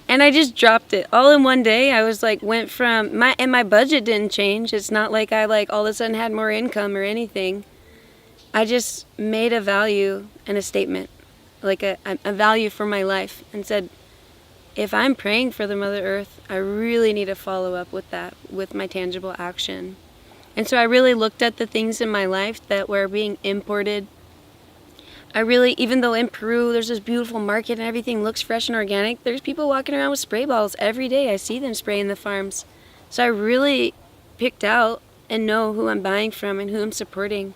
And I just dropped it all in one day. I was like, went from my budget didn't change. It's not like I all of a sudden had more income or anything. I just made a value and a statement, like a value for my life, and said, if I'm praying for the Mother Earth, I really need to follow up with that, with my tangible action. And so I really looked at the things in my life that were being imported. Even though in Peru there's this beautiful market and everything looks fresh and organic, there's people walking around with spray bottles every day. I see them spraying the farms. So I really picked out and know who I'm buying from and who I'm supporting.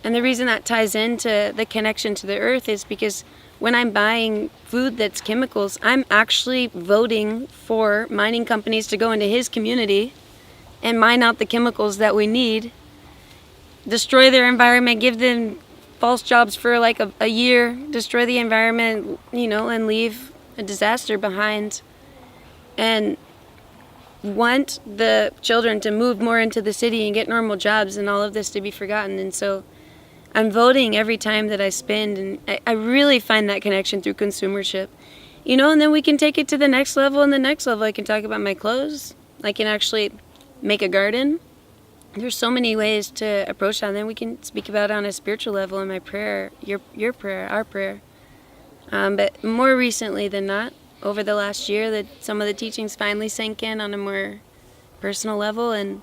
And the reason that ties into the connection to the earth is because when I'm buying food that's chemicals, I'm actually voting for mining companies to go into his community and mine out the chemicals that we need, destroy their environment, give them false jobs for like a year, destroy the environment, and leave a disaster behind, and want the children to move more into the city and get normal jobs and all of this to be forgotten. And so I'm voting every time that I spend, and I really find that connection through consumership. And then we can take it to the next level, and the next level I can talk about my clothes. I can actually make a garden. There's so many ways to approach that, and then we can speak about it on a spiritual level in my prayer, your prayer, our prayer. But more recently than not, over the last year, that some of the teachings finally sank in on a more personal level, and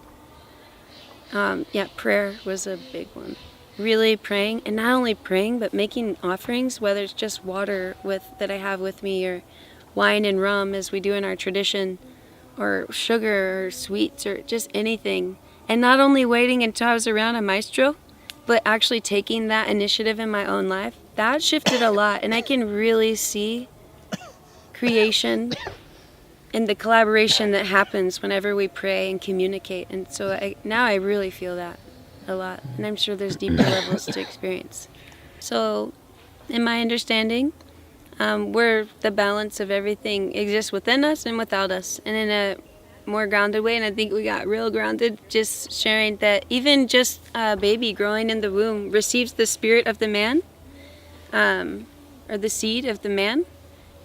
prayer was a big one. Really praying, and not only praying, but making offerings, whether it's just water that I have with me, or wine and rum as we do in our tradition, or sugar or sweets or just anything. And not only waiting until I was around a maestro, but actually taking that initiative in my own life. That shifted a lot, and I can really see creation and the collaboration that happens whenever we pray and communicate. And so now I really feel that a lot, and I'm sure there's deeper levels to experience. So in my understanding, where the balance of everything exists within us and without us, and in a more grounded way. And I think we got real grounded just sharing that even just a baby growing in the womb receives the spirit of the man, or the seed of the man,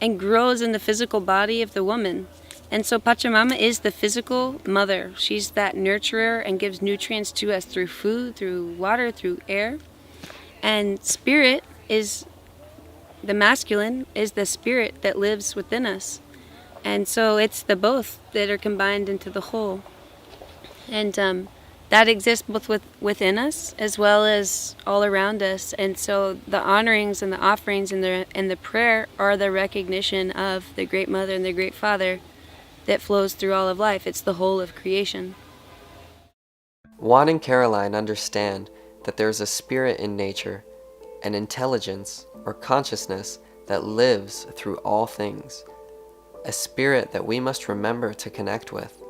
and grows in the physical body of the woman. And so Pachamama is the physical mother. She's that nurturer and gives nutrients to us through food, through water, through air. And spirit is the masculine, is the spirit that lives within us. And so it's the both that are combined into the whole. And that exists both within us as well as all around us. And so the honorings and the offerings and the prayer are the recognition of the Great Mother and the Great Father that flows through all of life. It's the whole of creation.
Juan and Caroline understand that there is a spirit in nature, an intelligence or consciousness that lives through all things, a spirit that we must remember to connect with.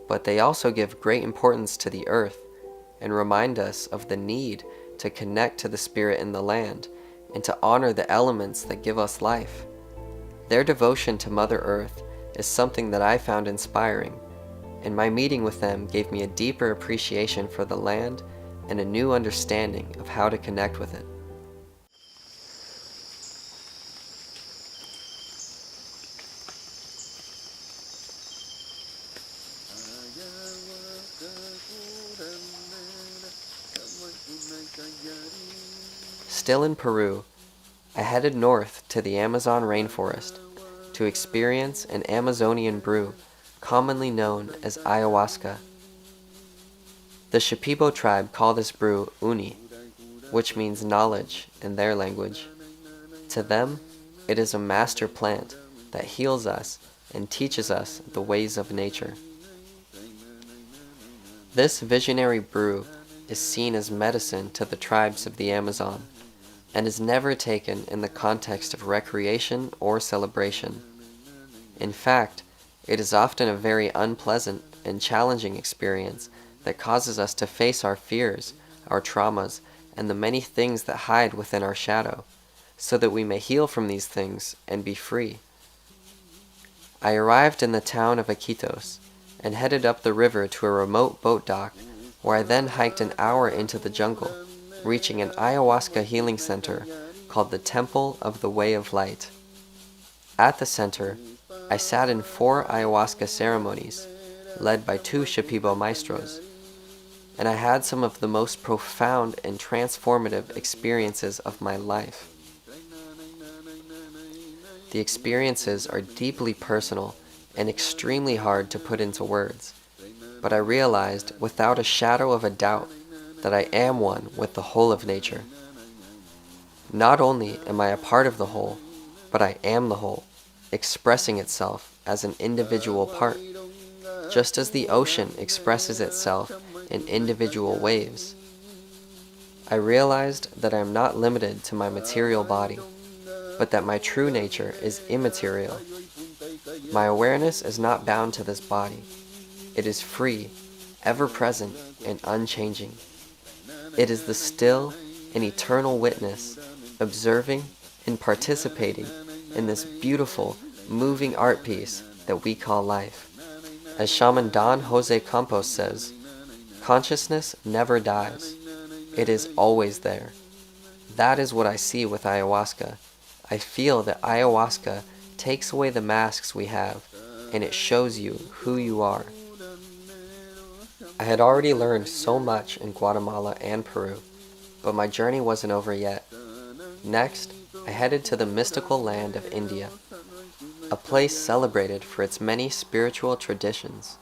but they also give great importance to the earth and remind us of the need to connect to the spirit in the land and to honor the elements that give us life. Their devotion to Mother Earth is something that I found inspiring, and my meeting with them gave me a deeper appreciation for the land and a new understanding of how to connect with it. Still in Peru, I headed north to the Amazon rainforest to experience an Amazonian brew commonly known as ayahuasca. The Shipibo tribe call this brew uni, which means knowledge in their language. To them, it is a master plant that heals us and teaches us the ways of nature. This visionary brew is seen as medicine to the tribes of the Amazon and is never taken in the context of recreation or celebration. In fact, it is often a very unpleasant and challenging experience that causes us to face our fears, our traumas, and the many things that hide within our shadow, so that we may heal from these things and be free. I arrived in the town of Iquitos and headed up the river to a remote boat dock, where I then hiked an hour into the jungle, reaching an ayahuasca healing center called the Temple of the Way of Light. At the center, I sat in 4 ayahuasca ceremonies, led by 2 Shipibo maestros, and I had some of the most profound and transformative experiences of my life. The experiences are deeply personal and extremely hard to put into words, but I realized without a shadow of a doubt that I am one with the whole of nature. Not only am I a part of the whole, but I am the whole, expressing itself as an individual part, just as the ocean expresses itself in individual waves. I realized that I am not limited to my material body, but that my true nature is immaterial. My awareness is not bound to this body. It is free, ever-present, and unchanging. It is the still and eternal witness, observing and participating in this beautiful, moving art piece that we call life. As Shaman Don Jose Campos says, consciousness never dies. It is always there. That is what I see with ayahuasca. I feel that ayahuasca takes away the masks we have, and it shows you who you are. I had already learned so much in Guatemala and Peru, but my journey wasn't over yet. Next, I headed to the mystical land of India, a place celebrated for its many spiritual traditions.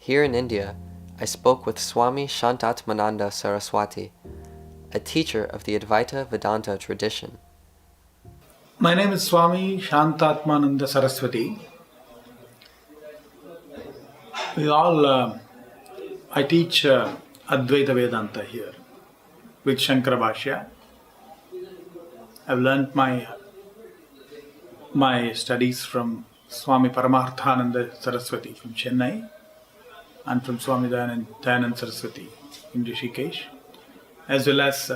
Here in India, I spoke with Swami Shantatmananda Saraswati, a teacher of the Advaita Vedanta tradition.
My name is Swami Shantatmananda Saraswati. I teach Advaita Vedanta here with Shankara Bhashya. I've learnt my studies from Swami Paramarthananda Saraswati from Chennai and from Swami Dayanand Saraswati in Rishikesh, as well as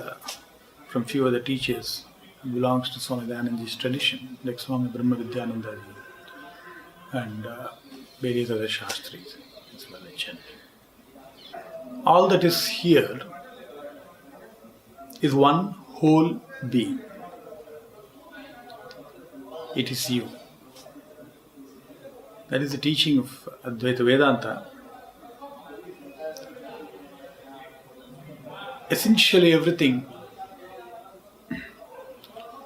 from few other teachers who belongs to Swami Dayananda's tradition, like Swami Brahma Vidyananda and various other Shastris as well in Chennai. All that is here is one whole being. It is you. That is the teaching of Advaita Vedanta. Essentially everything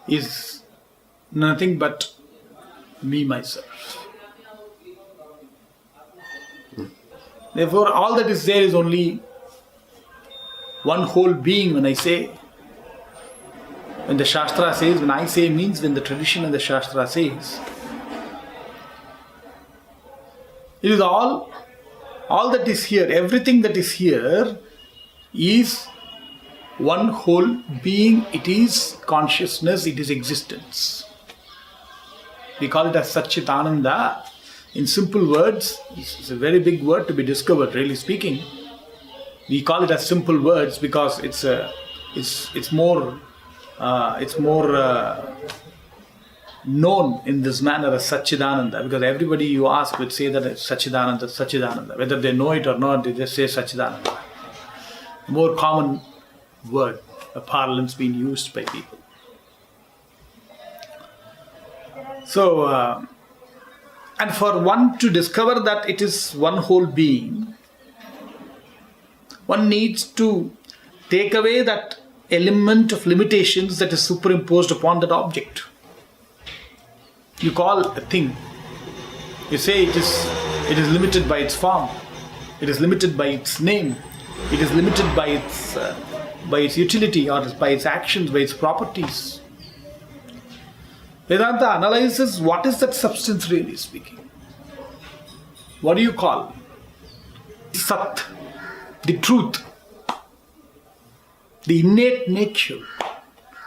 is nothing but me, myself. Therefore, all that is there is only one whole being. When I say, when the Shastra says, when I say means when the tradition and the Shastra says, it is all that is here, everything that is here is one whole being. It is consciousness, it is existence. We call it as Satchitananda. In simple words, it's a very big word to be discovered, really speaking. We call it as simple words because it's more known in this manner as Satchidananda, because everybody you ask would say that it's Satchidananda, Satchidananda. Whether they know it or not, they just say Satchidananda. A more common word, a parlance being used by people. So, and for one to discover that it is one whole being, one needs to take away that element of limitations that is superimposed upon that object. You call a thing, you say it is limited by its form, it is limited by its name, it is limited by its utility or by its actions, by its properties. Vedanta analyzes what is that substance really speaking. What do you call? Sat, the truth, the innate nature,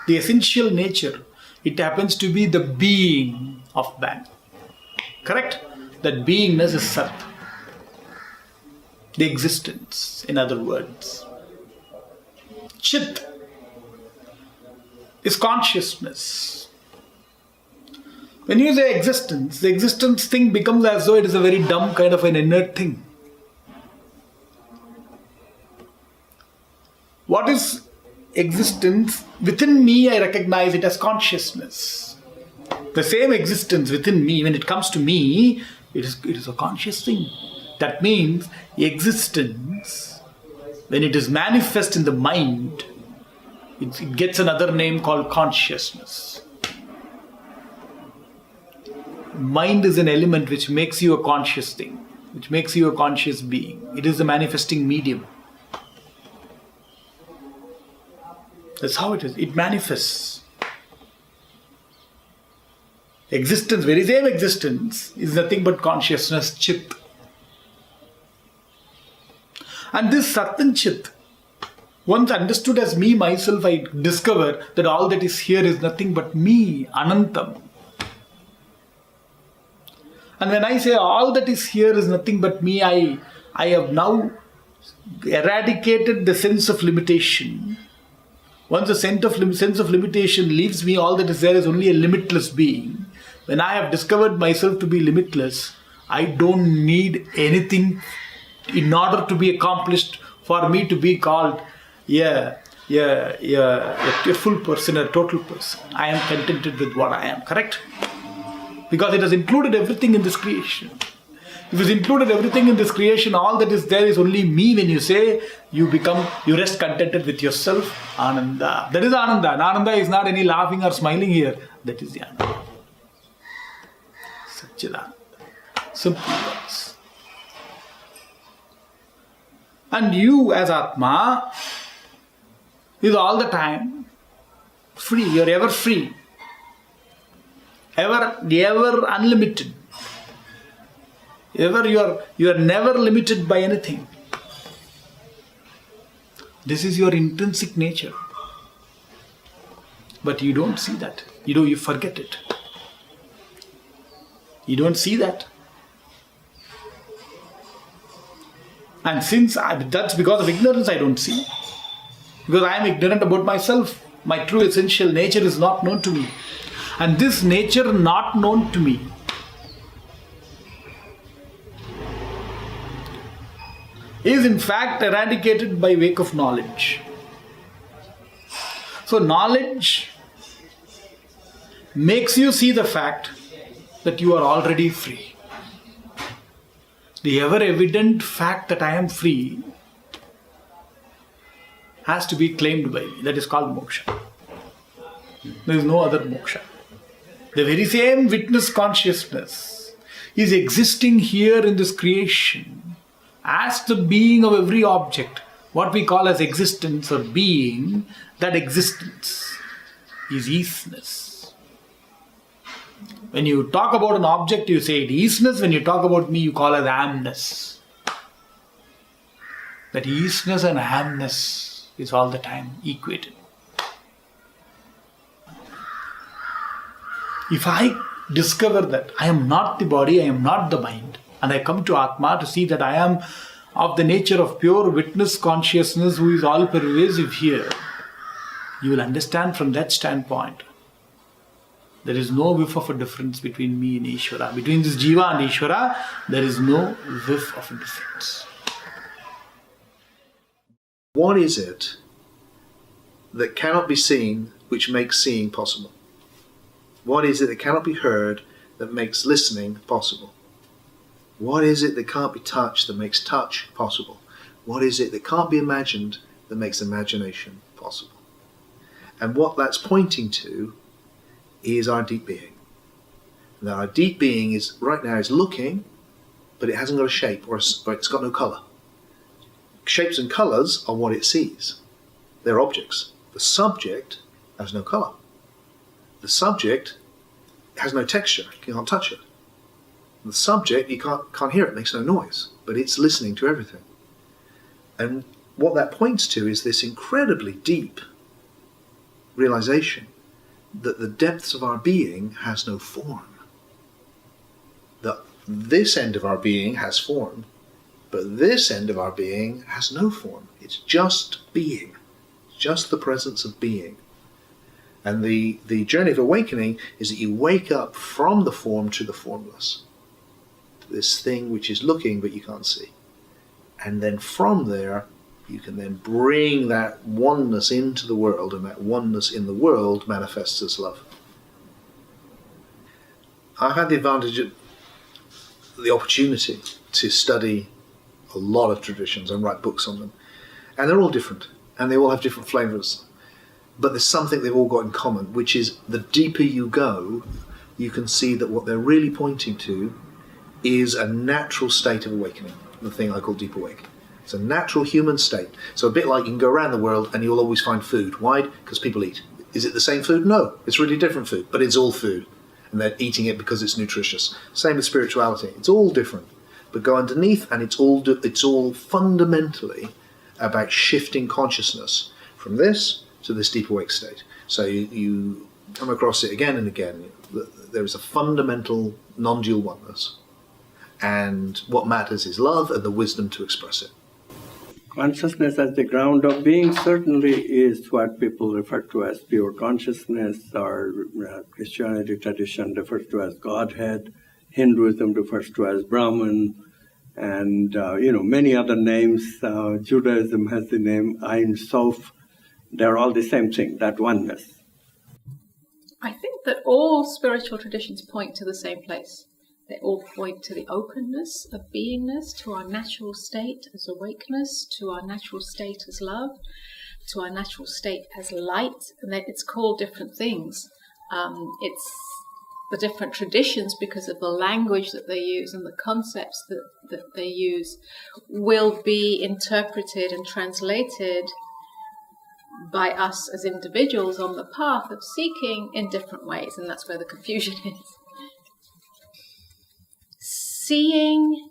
the essential nature. It happens to be the being of man. Correct? That beingness is Sat. The existence, in other words. Chit is consciousness. When you say existence, the existence thing becomes as though it is a very dumb kind of an inert thing. What is existence? Within me, I recognize it as consciousness. The same existence within me, when it comes to me, it is a conscious thing. That means existence, when it is manifest in the mind, it gets another name called consciousness. Mind is an element which makes you a conscious thing, which makes you a conscious being. It is the manifesting medium. That's how it is. It manifests. Existence, very same existence, is nothing but consciousness, Chit. And this Sat and Chit, once understood as me, myself, I discover that all that is here is nothing but me, Anantam. And when I say all that is here is nothing but me, I have now eradicated the sense of limitation. Once the sense of limitation leaves me, all that is there is only a limitless being. When I have discovered myself to be limitless, I don't need anything in order to be accomplished for me to be called a full person, a total person. I am contented with what I am, correct? Because it has included everything in this creation. If it's included everything in this creation, all that is there is only me. When you say, you rest contented with yourself, Ananda. That is Ananda. And Ananda is not any laughing or smiling here. That is the Ananda. Satchidananda. Simple words. And you as Atma is all the time free. You are ever free. Ever unlimited. You are never limited by anything. This is your intrinsic nature. But you don't see that. You forget it. You don't see that. And since that's because of ignorance, I don't see. Because I am ignorant about myself. My true essential nature is not known to me. And this nature not known to me is in fact eradicated by wake of knowledge. So knowledge makes you see the fact that you are already free. The ever-evident fact that I am free has to be claimed by me. That is called moksha. There is no other moksha. The very same witness consciousness is existing here in this creation as the being of every object. What we call as existence or being, that existence is isness. When you talk about an object, you say it isness. When you talk about me, you call it amness. That isness and amness is all the time equated. If I discover that I am not the body, I am not the mind, and I come to Atma to see that I am of the nature of pure witness consciousness who is all pervasive here, you will understand from that standpoint there is no whiff of a difference between me and Ishvara. Between this Jiva and Ishvara, there is no whiff of a difference.
What is it that cannot be seen which makes seeing possible? What is it that cannot be heard that makes listening possible? What is it that can't be touched that makes touch possible? What is it that can't be imagined that makes imagination possible? And what that's pointing to is our deep being. And our deep being is right now is looking, but it hasn't got a shape or it's got no colour. Shapes and colours are what it sees. They're objects. The subject has no colour. The subject has no texture. You can't touch it. The subject, you can't hear it. It makes no noise. But it's listening to everything. And what that points to is this incredibly deep realization that the depths of our being has no form. That this end of our being has form, but this end of our being has no form. It's just being. It's just the presence of being. And the journey of awakening is that you wake up from the form to the formless. To this thing which is looking but you can't see. And then from there, you can then bring that oneness into the world, and that oneness in the world manifests as love. I've had the advantage of the opportunity to study a lot of traditions and write books on them. And they're all different, and they all have different flavors. But there's something they've all got in common, which is the deeper you go, you can see that what they're really pointing to is a natural state of awakening, the thing I call deep awakening. It's a natural human state. So a bit like you can go around the world and you'll always find food. Why? Because people eat. Is it the same food? No, it's really different food, but it's all food. And they're eating it because it's nutritious. Same with spirituality. It's all different. But go underneath and it's all fundamentally about shifting consciousness from this to this deep awake state. So you come across it again and again. There is a fundamental non-dual oneness. And what matters is love and the wisdom to express it.
Consciousness as the ground of being certainly is what people refer to as pure consciousness, or Christianity tradition refers to as Godhead, Hinduism refers to as Brahman, and many other names. Judaism has the name Ein Sof. They're all the same thing, that oneness.
I think that all spiritual traditions point to the same place. They all point to the openness of beingness, to our natural state as awakeness, to our natural state as love, to our natural state as light, and that it's called different things. It's the different traditions, because of the language that they use and the concepts that they use, will be interpreted and translated by us as individuals on the path of seeking in different ways, and that's where the confusion is. Seeing,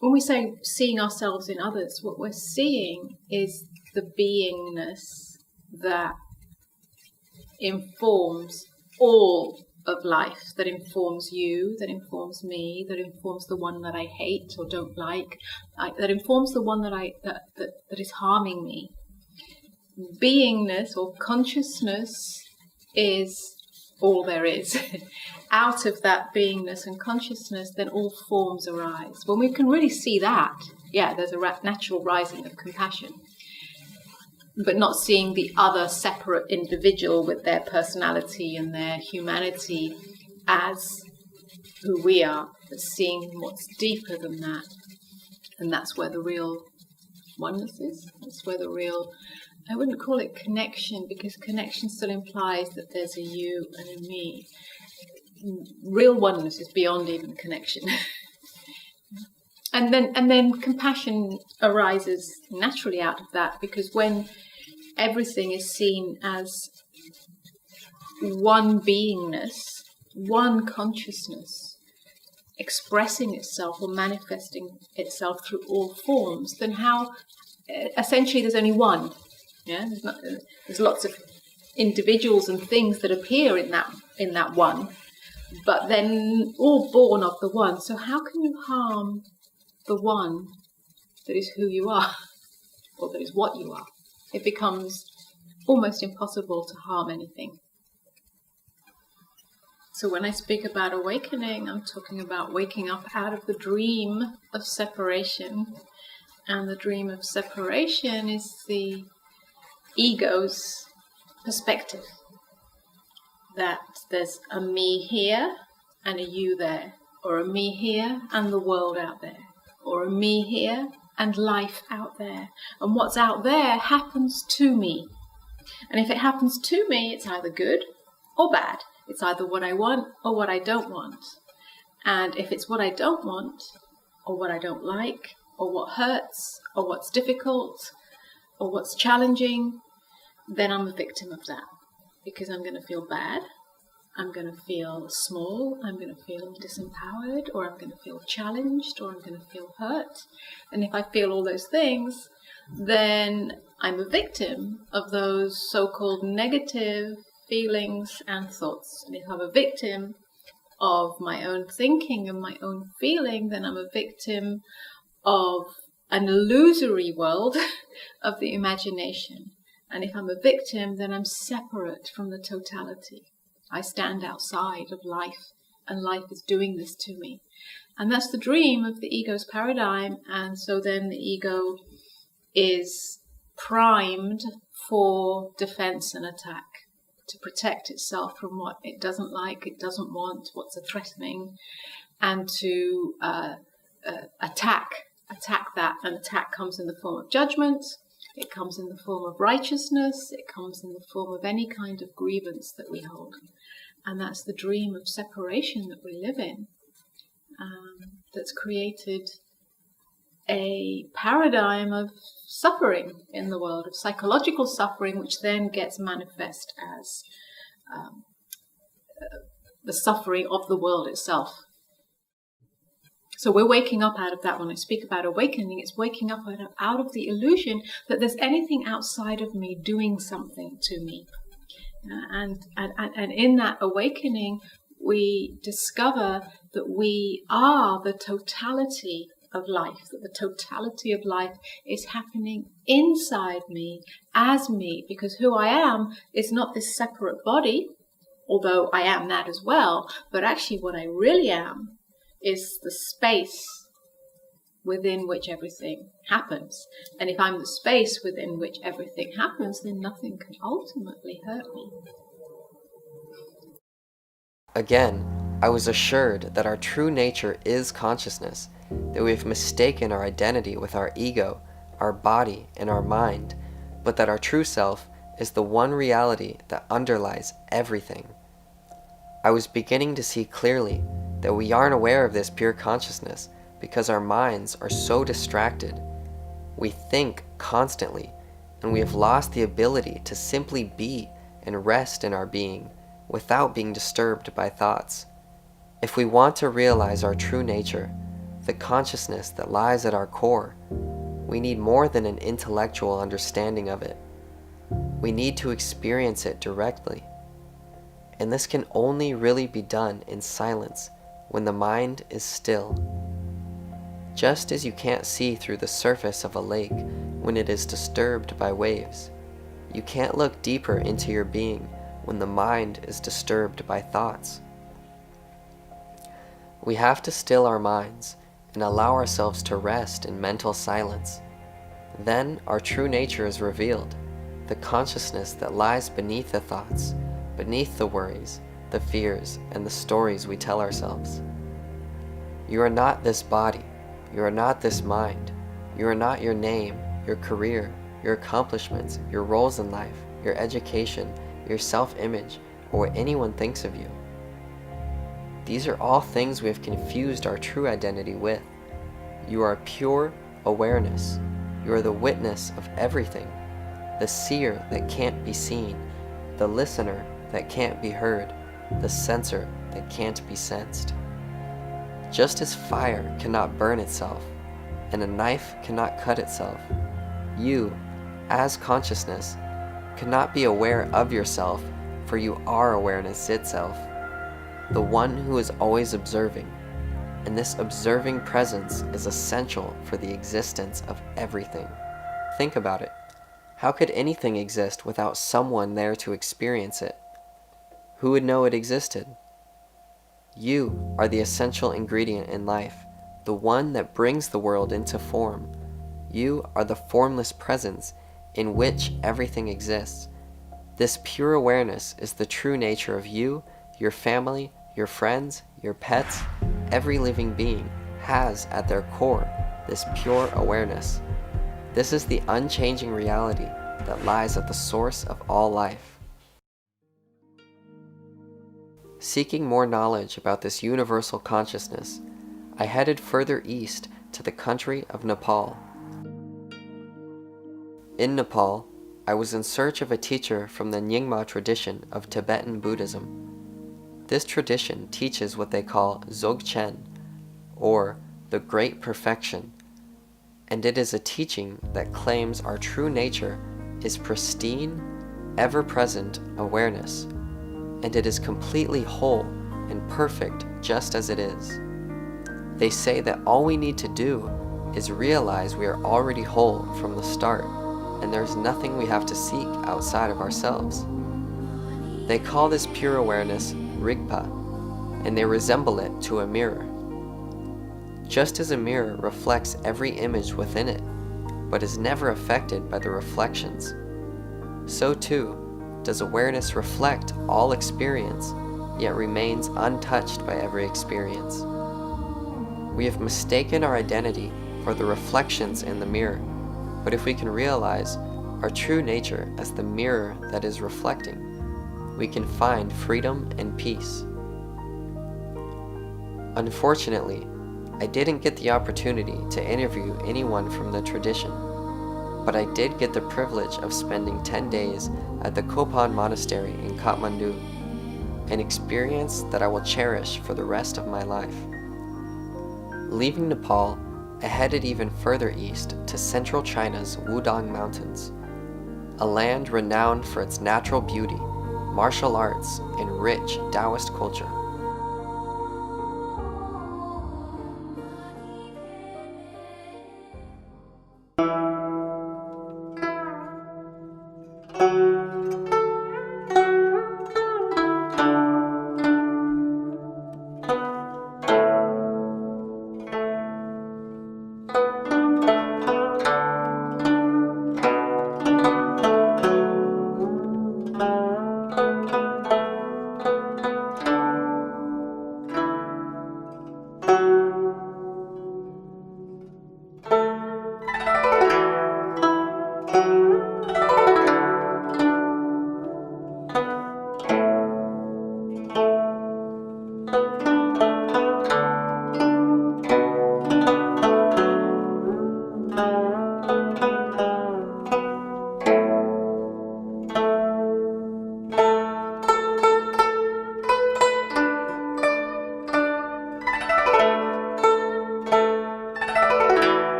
when we say seeing ourselves in others, what we're seeing is the beingness that informs all of life that informs you, that informs me, that informs the one that I hate or don't like, that informs the one that is harming me. Beingness or consciousness is all there is. Out of that beingness and consciousness, then all forms arise. When we can really see that, there's a natural rising of compassion. But not seeing the other separate individual with their personality and their humanity as who we are, but seeing what's deeper than that. And that's where the real oneness is. That's where the real, I wouldn't call it connection, because connection still implies that there's a you and a me. Real oneness is beyond even connection. And then compassion arises naturally out of that, because when everything is seen as one beingness, one consciousness, expressing itself or manifesting itself through all forms, then how essentially there's only one. There's lots of individuals and things that appear in that one, but then all born of the one. So how can you harm the one that is who you are, or that is what you are? It becomes almost impossible to harm anything. So when I speak about awakening, I'm talking about waking up out of the dream of separation. And the dream of separation is the ego's perspective. That there's a me here and a you there, or a me here and the world out there, or a me here and life out there. And what's out there happens to me. And if it happens to me, it's either good or bad. It's either what I want or what I don't want. And if it's what I don't want, or what I don't like, or what hurts, or what's difficult, or what's challenging, then I'm a victim of that. Because I'm going to feel bad, I'm going to feel small, I'm going to feel disempowered, or I'm going to feel challenged, or I'm going to feel hurt. And if I feel all those things, then I'm a victim of those so-called negative feelings and thoughts. And if I'm a victim of my own thinking and my own feeling, then I'm a victim of an illusory world of the imagination. And if I'm a victim, then I'm separate from the totality. I stand outside of life, and life is doing this to me. And that's the dream of the ego's paradigm. And so then the ego is primed for defense and attack, to protect itself from what it doesn't like, it doesn't want, what's threatening, and to attack that. And attack comes in the form of judgment, it comes in the form of righteousness, it comes in the form of any kind of grievance that we hold. And that's the dream of separation that we live in, that's created a paradigm of suffering in the world, of psychological suffering, which then gets manifest as the suffering of the world itself. So we're waking up out of that. When I speak about awakening, it's waking up out of the illusion that there's anything outside of me doing something to me. And in that awakening, we discover that we are the totality of life, that the totality of life is happening inside me, as me, because who I am is not this separate body, although I am that as well, but actually what I really am is the space within which everything happens. And if I'm the space within which everything happens, then nothing can ultimately hurt me.
Again, I was assured that our true nature is consciousness, that we have mistaken our identity with our ego, our body, and our mind, but that our true self is the one reality that underlies everything. I was beginning to see clearly that we aren't aware of this pure consciousness because our minds are so distracted. We think constantly, and we have lost the ability to simply be and rest in our being without being disturbed by thoughts. If we want to realize our true nature, the consciousness that lies at our core, we need more than an intellectual understanding of it. We need to experience it directly. And this can only really be done in silence when the mind is still. Just as you can't see through the surface of a lake when it is disturbed by waves, you can't look deeper into your being when the mind is disturbed by thoughts. We have to still our minds and allow ourselves to rest in mental silence. Then our true nature is revealed, the consciousness that lies beneath the thoughts, beneath the worries, the fears, and the stories we tell ourselves. You are not this body. You are not this mind. You are not your name, your career, your accomplishments, your roles in life, your education, your self-image, or what anyone thinks of you. These are all things we have confused our true identity with. You are pure awareness. You are the witness of everything, the seer that can't be seen, the listener that can't be heard, the sensor that can't be sensed. Just as fire cannot burn itself, and a knife cannot cut itself, you, as consciousness, cannot be aware of yourself, for you are awareness itself, the one who is always observing, and this observing presence is essential for the existence of everything. Think about it. How could anything exist without someone there to experience it? Who would know it existed? You are the essential ingredient in life, the one that brings the world into form. You are the formless presence in which everything exists. This pure awareness is the true nature of you, your family, your friends, your pets. Every living being has at their core this pure awareness. This is the unchanging reality that lies at the source of all life. Seeking more knowledge about this universal consciousness, I headed further east to the country of Nepal. In Nepal, I was in search of a teacher from the Nyingma tradition of Tibetan Buddhism. This tradition teaches what they call Dzogchen, or the Great Perfection, and it is a teaching that claims our true nature is pristine, ever-present awareness, and it is completely whole and perfect just as it is. They say that all we need to do is realize we are already whole from the start, and there's nothing we have to seek outside of ourselves. They call this pure awareness Rigpa, and they resemble it to a mirror. Just as a mirror reflects every image within it, but is never affected by the reflections, so too does awareness reflect all experience, yet remains untouched by every experience. We have mistaken our identity for the reflections in the mirror, but if we can realize our true nature as the mirror that is reflecting, we can find freedom and peace. Unfortunately, I didn't get the opportunity to interview anyone from the tradition, but I did get the privilege of spending 10 days at the Kopan Monastery in Kathmandu, an experience that I will cherish for the rest of my life. Leaving Nepal, I headed even further east to central China's Wudang Mountains, a land renowned for its natural beauty, martial arts, and rich Taoist culture.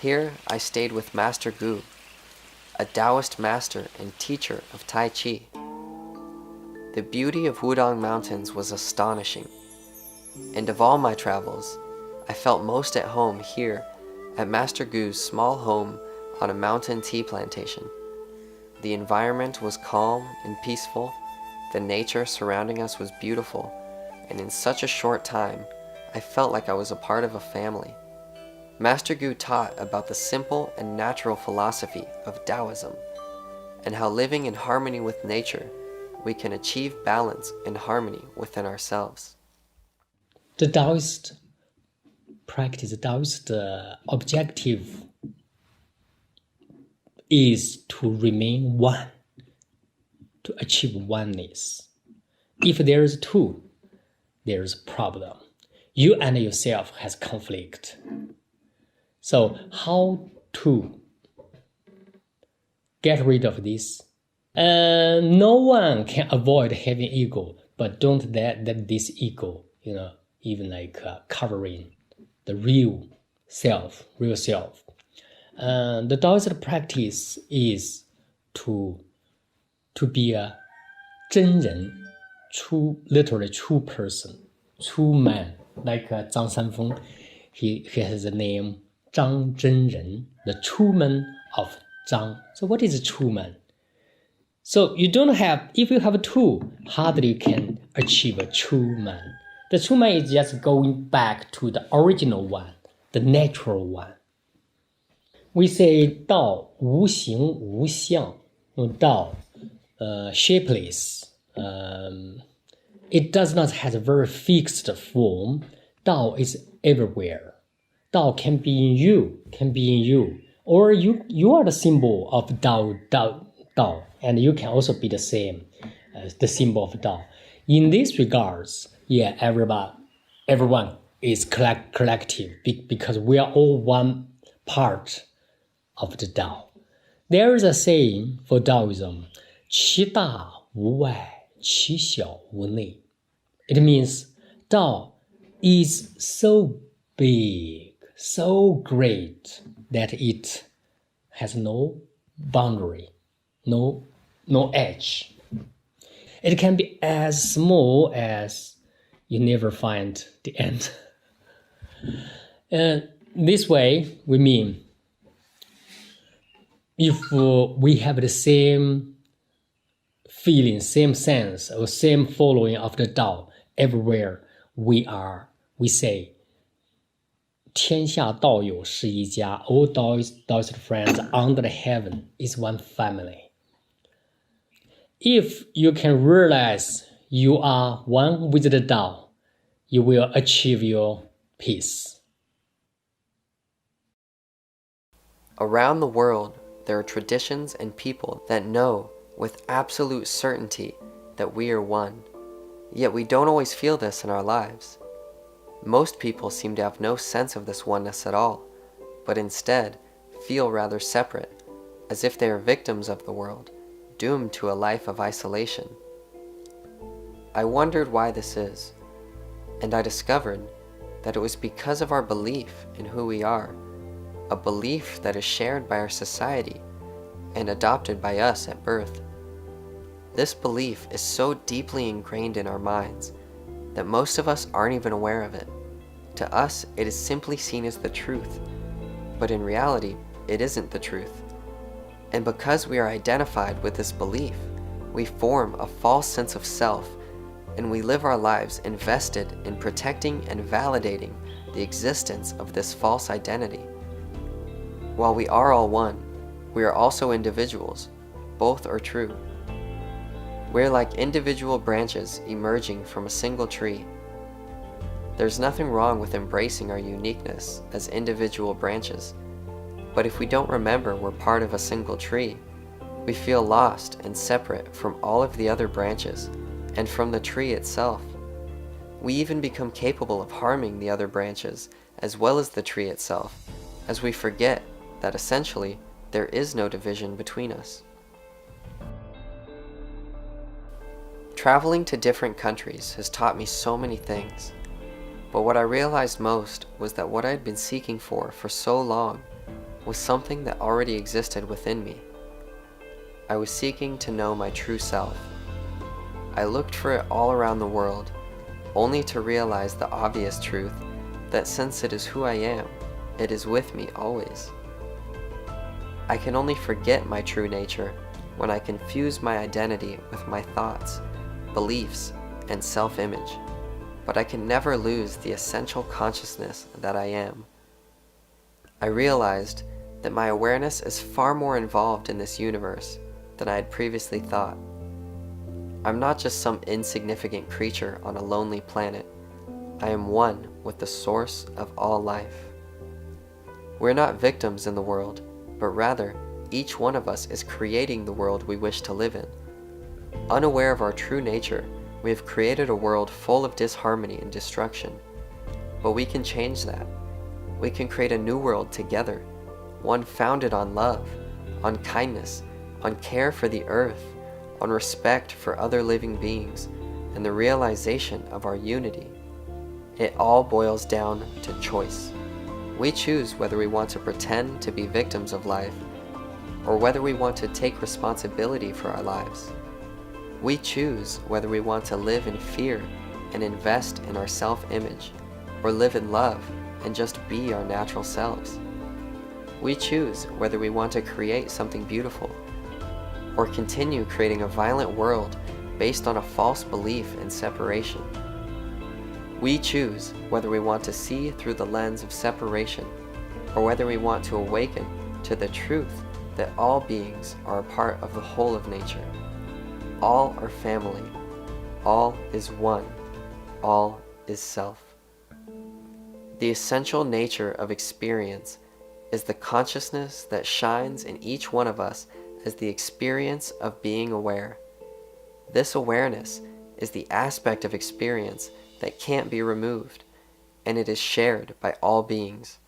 Here I stayed with Master Gu, a Taoist master and teacher of Tai Chi. The beauty of Wudang Mountains was astonishing, and of all my travels, I felt most at home here at Master Gu's small home on a mountain tea plantation. The environment was calm and peaceful, the nature surrounding us was beautiful, and in such a short time, I felt like I was a part of a family. Master Gu taught about the simple and natural philosophy of Taoism, and how living in harmony with nature, we can achieve balance and harmony within ourselves.
The Taoist practice, the Taoist objective is to remain one, to achieve oneness. If there is two, there is a problem. You and yourself has conflict. So how to get rid of this? No one can avoid having ego, but don't let this ego, even like covering the real self. The Taoist practice is to be a 真人, literally true person, true man, like Zhang Sanfeng. He has the name Zhang Zhenren, the true man of Zhang. So what is a true man? So if you have two, hardly you can achieve a true man. The true man is just going back to the original one, the natural one. We say 道无形无相. Dao, shapeless. It does not have a very fixed form. Dao is everywhere. Dao can be in you. Or you are the symbol of Dao, and you can also be the same as the symbol of Dao. In these regards, everyone is collective because we are all one part of the Tao. There is a saying for Taoism, 其大无外，其小无内. It means Tao is so big, so great that it has no boundary, no edge. It can be as small as you never find the end. This way, we mean if we have the same feeling, same sense, or same following of the Tao everywhere we are, we say, 天下道友是一家, all Taoist friends under the heaven is one family. If you can realize you are one with the Tao, you will achieve your peace.
Around the world, there are traditions and people that know with absolute certainty that we are one. Yet we don't always feel this in our lives. Most people seem to have no sense of this oneness at all, but instead feel rather separate, as if they are victims of the world, doomed to a life of isolation. I wondered why this is, and I discovered that it was because of our belief in who we are, a belief that is shared by our society and adopted by us at birth. This belief is so deeply ingrained in our minds that most of us aren't even aware of it. To us, it is simply seen as the truth, but in reality, it isn't the truth. And because we are identified with this belief, we form a false sense of self, and we live our lives invested in protecting and validating the existence of this false identity. While we are all one, we are also individuals. Both are true. We're like individual branches emerging from a single tree. There's nothing wrong with embracing our uniqueness as individual branches, but if we don't remember we're part of a single tree, we feel lost and separate from all of the other branches and from the tree itself. We even become capable of harming the other branches as well as the tree itself, as we forget that essentially there is no division between us. Traveling to different countries has taught me so many things, but what I realized most was that what I had been seeking for so long was something that already existed within me. I was seeking to know my true self. I looked for it all around the world, only to realize the obvious truth that since it is who I am, it is with me always. I can only forget my true nature when I confuse my identity with my thoughts, beliefs, and self-image, but I can never lose the essential consciousness that I am. I realized that my awareness is far more involved in this universe than I had previously thought. I'm not just some insignificant creature on a lonely planet. I am one with the source of all life. We're not victims in the world, but rather, each one of us is creating the world we wish to live in. Unaware of our true nature, we have created a world full of disharmony and destruction. But we can change that. We can create a new world together, one founded on love, on kindness, on care for the earth, on respect for other living beings, and the realization of our unity. It all boils down to choice. We choose whether we want to pretend to be victims of life, or whether we want to take responsibility for our lives. We choose whether we want to live in fear and invest in our self-image, or live in love and just be our natural selves. We choose whether we want to create something beautiful, or continue creating a violent world based on a false belief in separation. We choose whether we want to see through the lens of separation, or whether we want to awaken to the truth that all beings are a part of the whole of nature. All are family. All is one. All is self. The essential nature of experience is the consciousness that shines in each one of us as the experience of being aware. This awareness is the aspect of experience that can't be removed, and it is shared by all beings.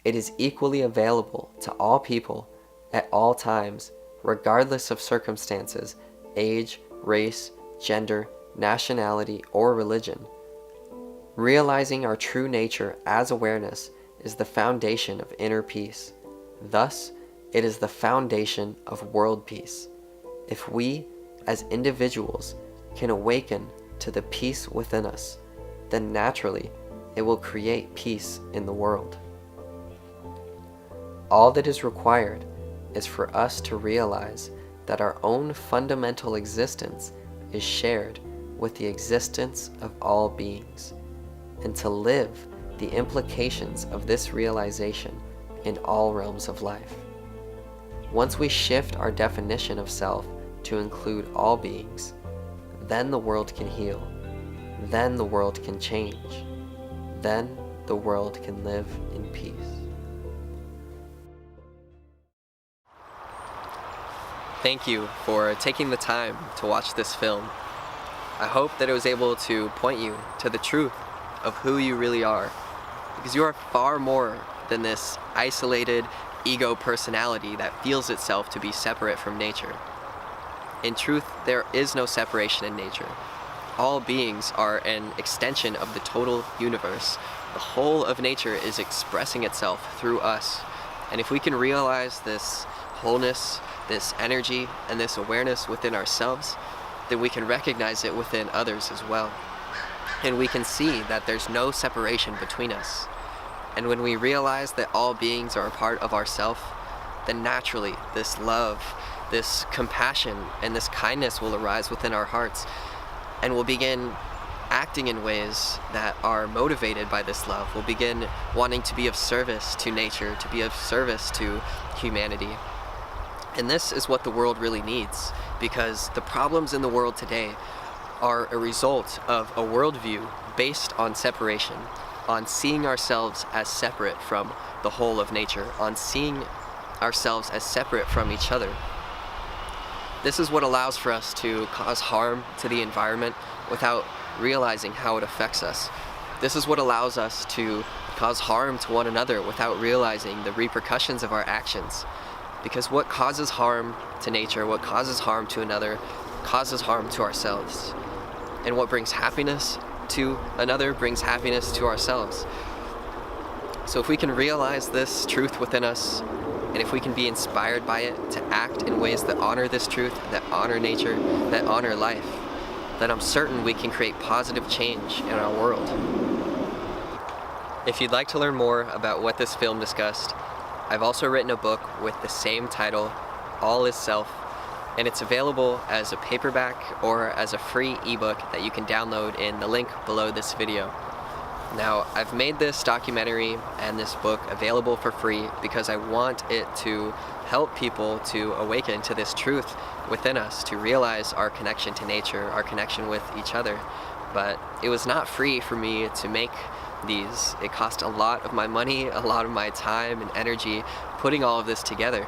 It is equally available to all people at all times, regardless of circumstances, age, race, gender, nationality, or religion. Realizing our true nature as awareness is the foundation of inner peace. Thus, it is the foundation of world peace. If we, as individuals, can awaken to the peace within us, then naturally it will create peace in the world. All that is required is for us to realize that our own fundamental existence is shared with the existence of all beings, and to live the implications of this realization in all realms of life. Once we shift our definition of self to include all beings, then the world can heal. Then the world can change. Then the world can live in peace. Thank you for taking the time to watch this film. I hope that it was able to point you to the truth of who you really are, because you are far more than this isolated ego personality that feels itself to be separate from nature. In truth, there is no separation in nature. All beings are an extension of the total universe. The whole of nature is expressing itself through us. And if we can realize this wholeness, this energy, and this awareness within ourselves, then we can recognize it within others as well. And we can see that there's no separation between us. And when we realize that all beings are a part of ourself, then naturally this love, this compassion, and this kindness will arise within our hearts, and we'll begin acting in ways that are motivated by this love. We'll begin wanting to be of service to nature, to be of service to humanity. And this is what the world really needs, because the problems in the world today are a result of a worldview based on separation, on seeing ourselves as separate from the whole of nature, on seeing ourselves as separate from each other. This is what allows for us to cause harm to the environment without realizing how it affects us. This is what allows us to cause harm to one another without realizing the repercussions of our actions. Because what causes harm to nature, what causes harm to another, causes harm to ourselves. And what brings happiness to another brings happiness to ourselves. So if we can realize this truth within us, and if we can be inspired by it to act in ways that honor this truth, that honor nature, that honor life, then I'm certain we can create positive change in our world. If you'd like to learn more about what this film discussed, I've also written a book with the same title, All is Self, and it's available as a paperback or as a free ebook that you can download in the link below this video. Now, I've made this documentary and this book available for free because I want it to help people to awaken to this truth within us, to realize our connection to nature, our connection with each other. But it was not free for me to make these. It cost a lot of my money, a lot of my time and energy putting all of this together.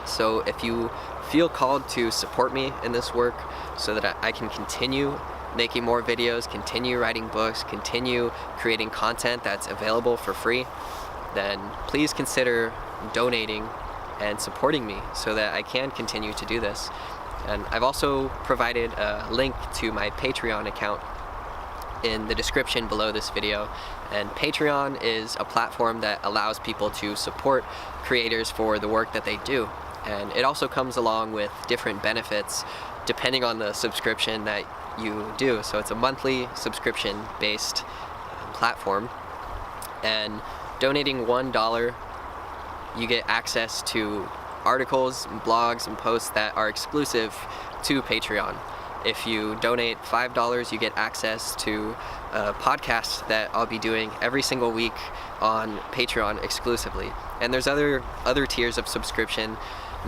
So if you feel called to support me in this work so that I can continue making more videos, continue writing books, continue creating content that's available for free, then please consider donating and supporting me so that I can continue to do this. And I've also provided a link to my Patreon account in the description below this video. And Patreon is a platform that allows people to support creators for the work that they do. And it also comes along with different benefits depending on the subscription that you do. So it's a monthly subscription based platform, and donating $1, you get access to articles and blogs and posts that are exclusive to Patreon. If you donate $5, you get access to podcasts that I'll be doing every single week on Patreon exclusively. And there's other tiers of subscription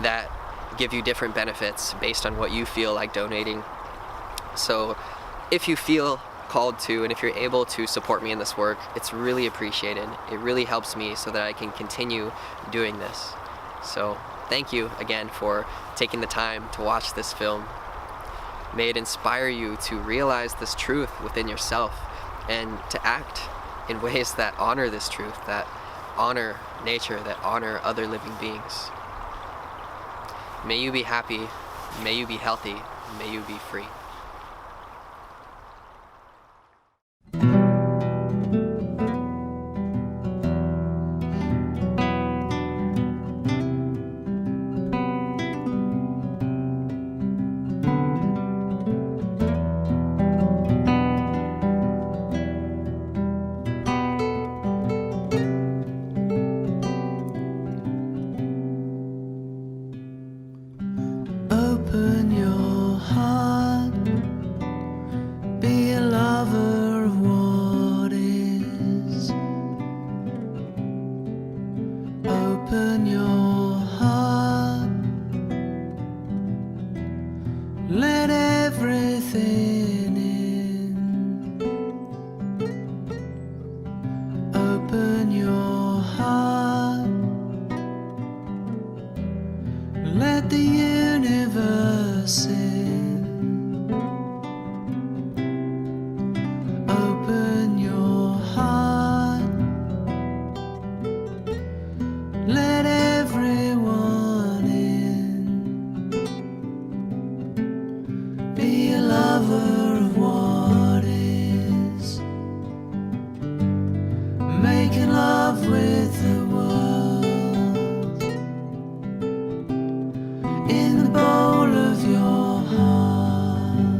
that give you different benefits based on what you feel like donating. So if you feel called to, and if you're able to support me in this work, it's really appreciated. It really helps me so that I can continue doing this. So thank you again for taking the time to watch this film. May it inspire you to realize this truth within yourself and to act in ways that honor this truth, that honor nature, that honor other living beings. May you be happy, may you be healthy, may you be free.
Open your heart, be a lover of what is. Open your heart, let everything in. Open your heart, let the universe in. Open your heart, let everyone in. Be a lover of what is, making love with the world. In the bowl of your heart,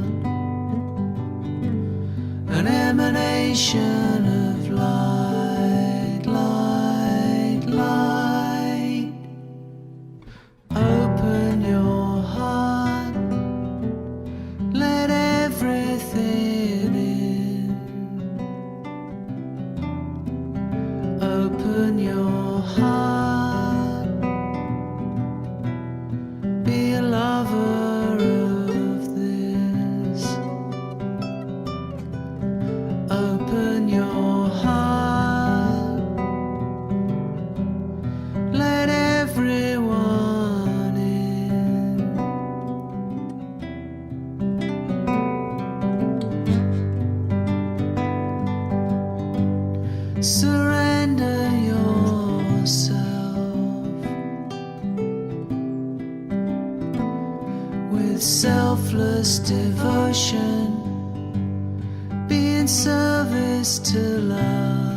an emanation of light, light, light. Open your heart, let everything in. Open your heart, be a lover of this. Open your heart, let everyone in. Surrender yourself with selfless devotion, be in service to love.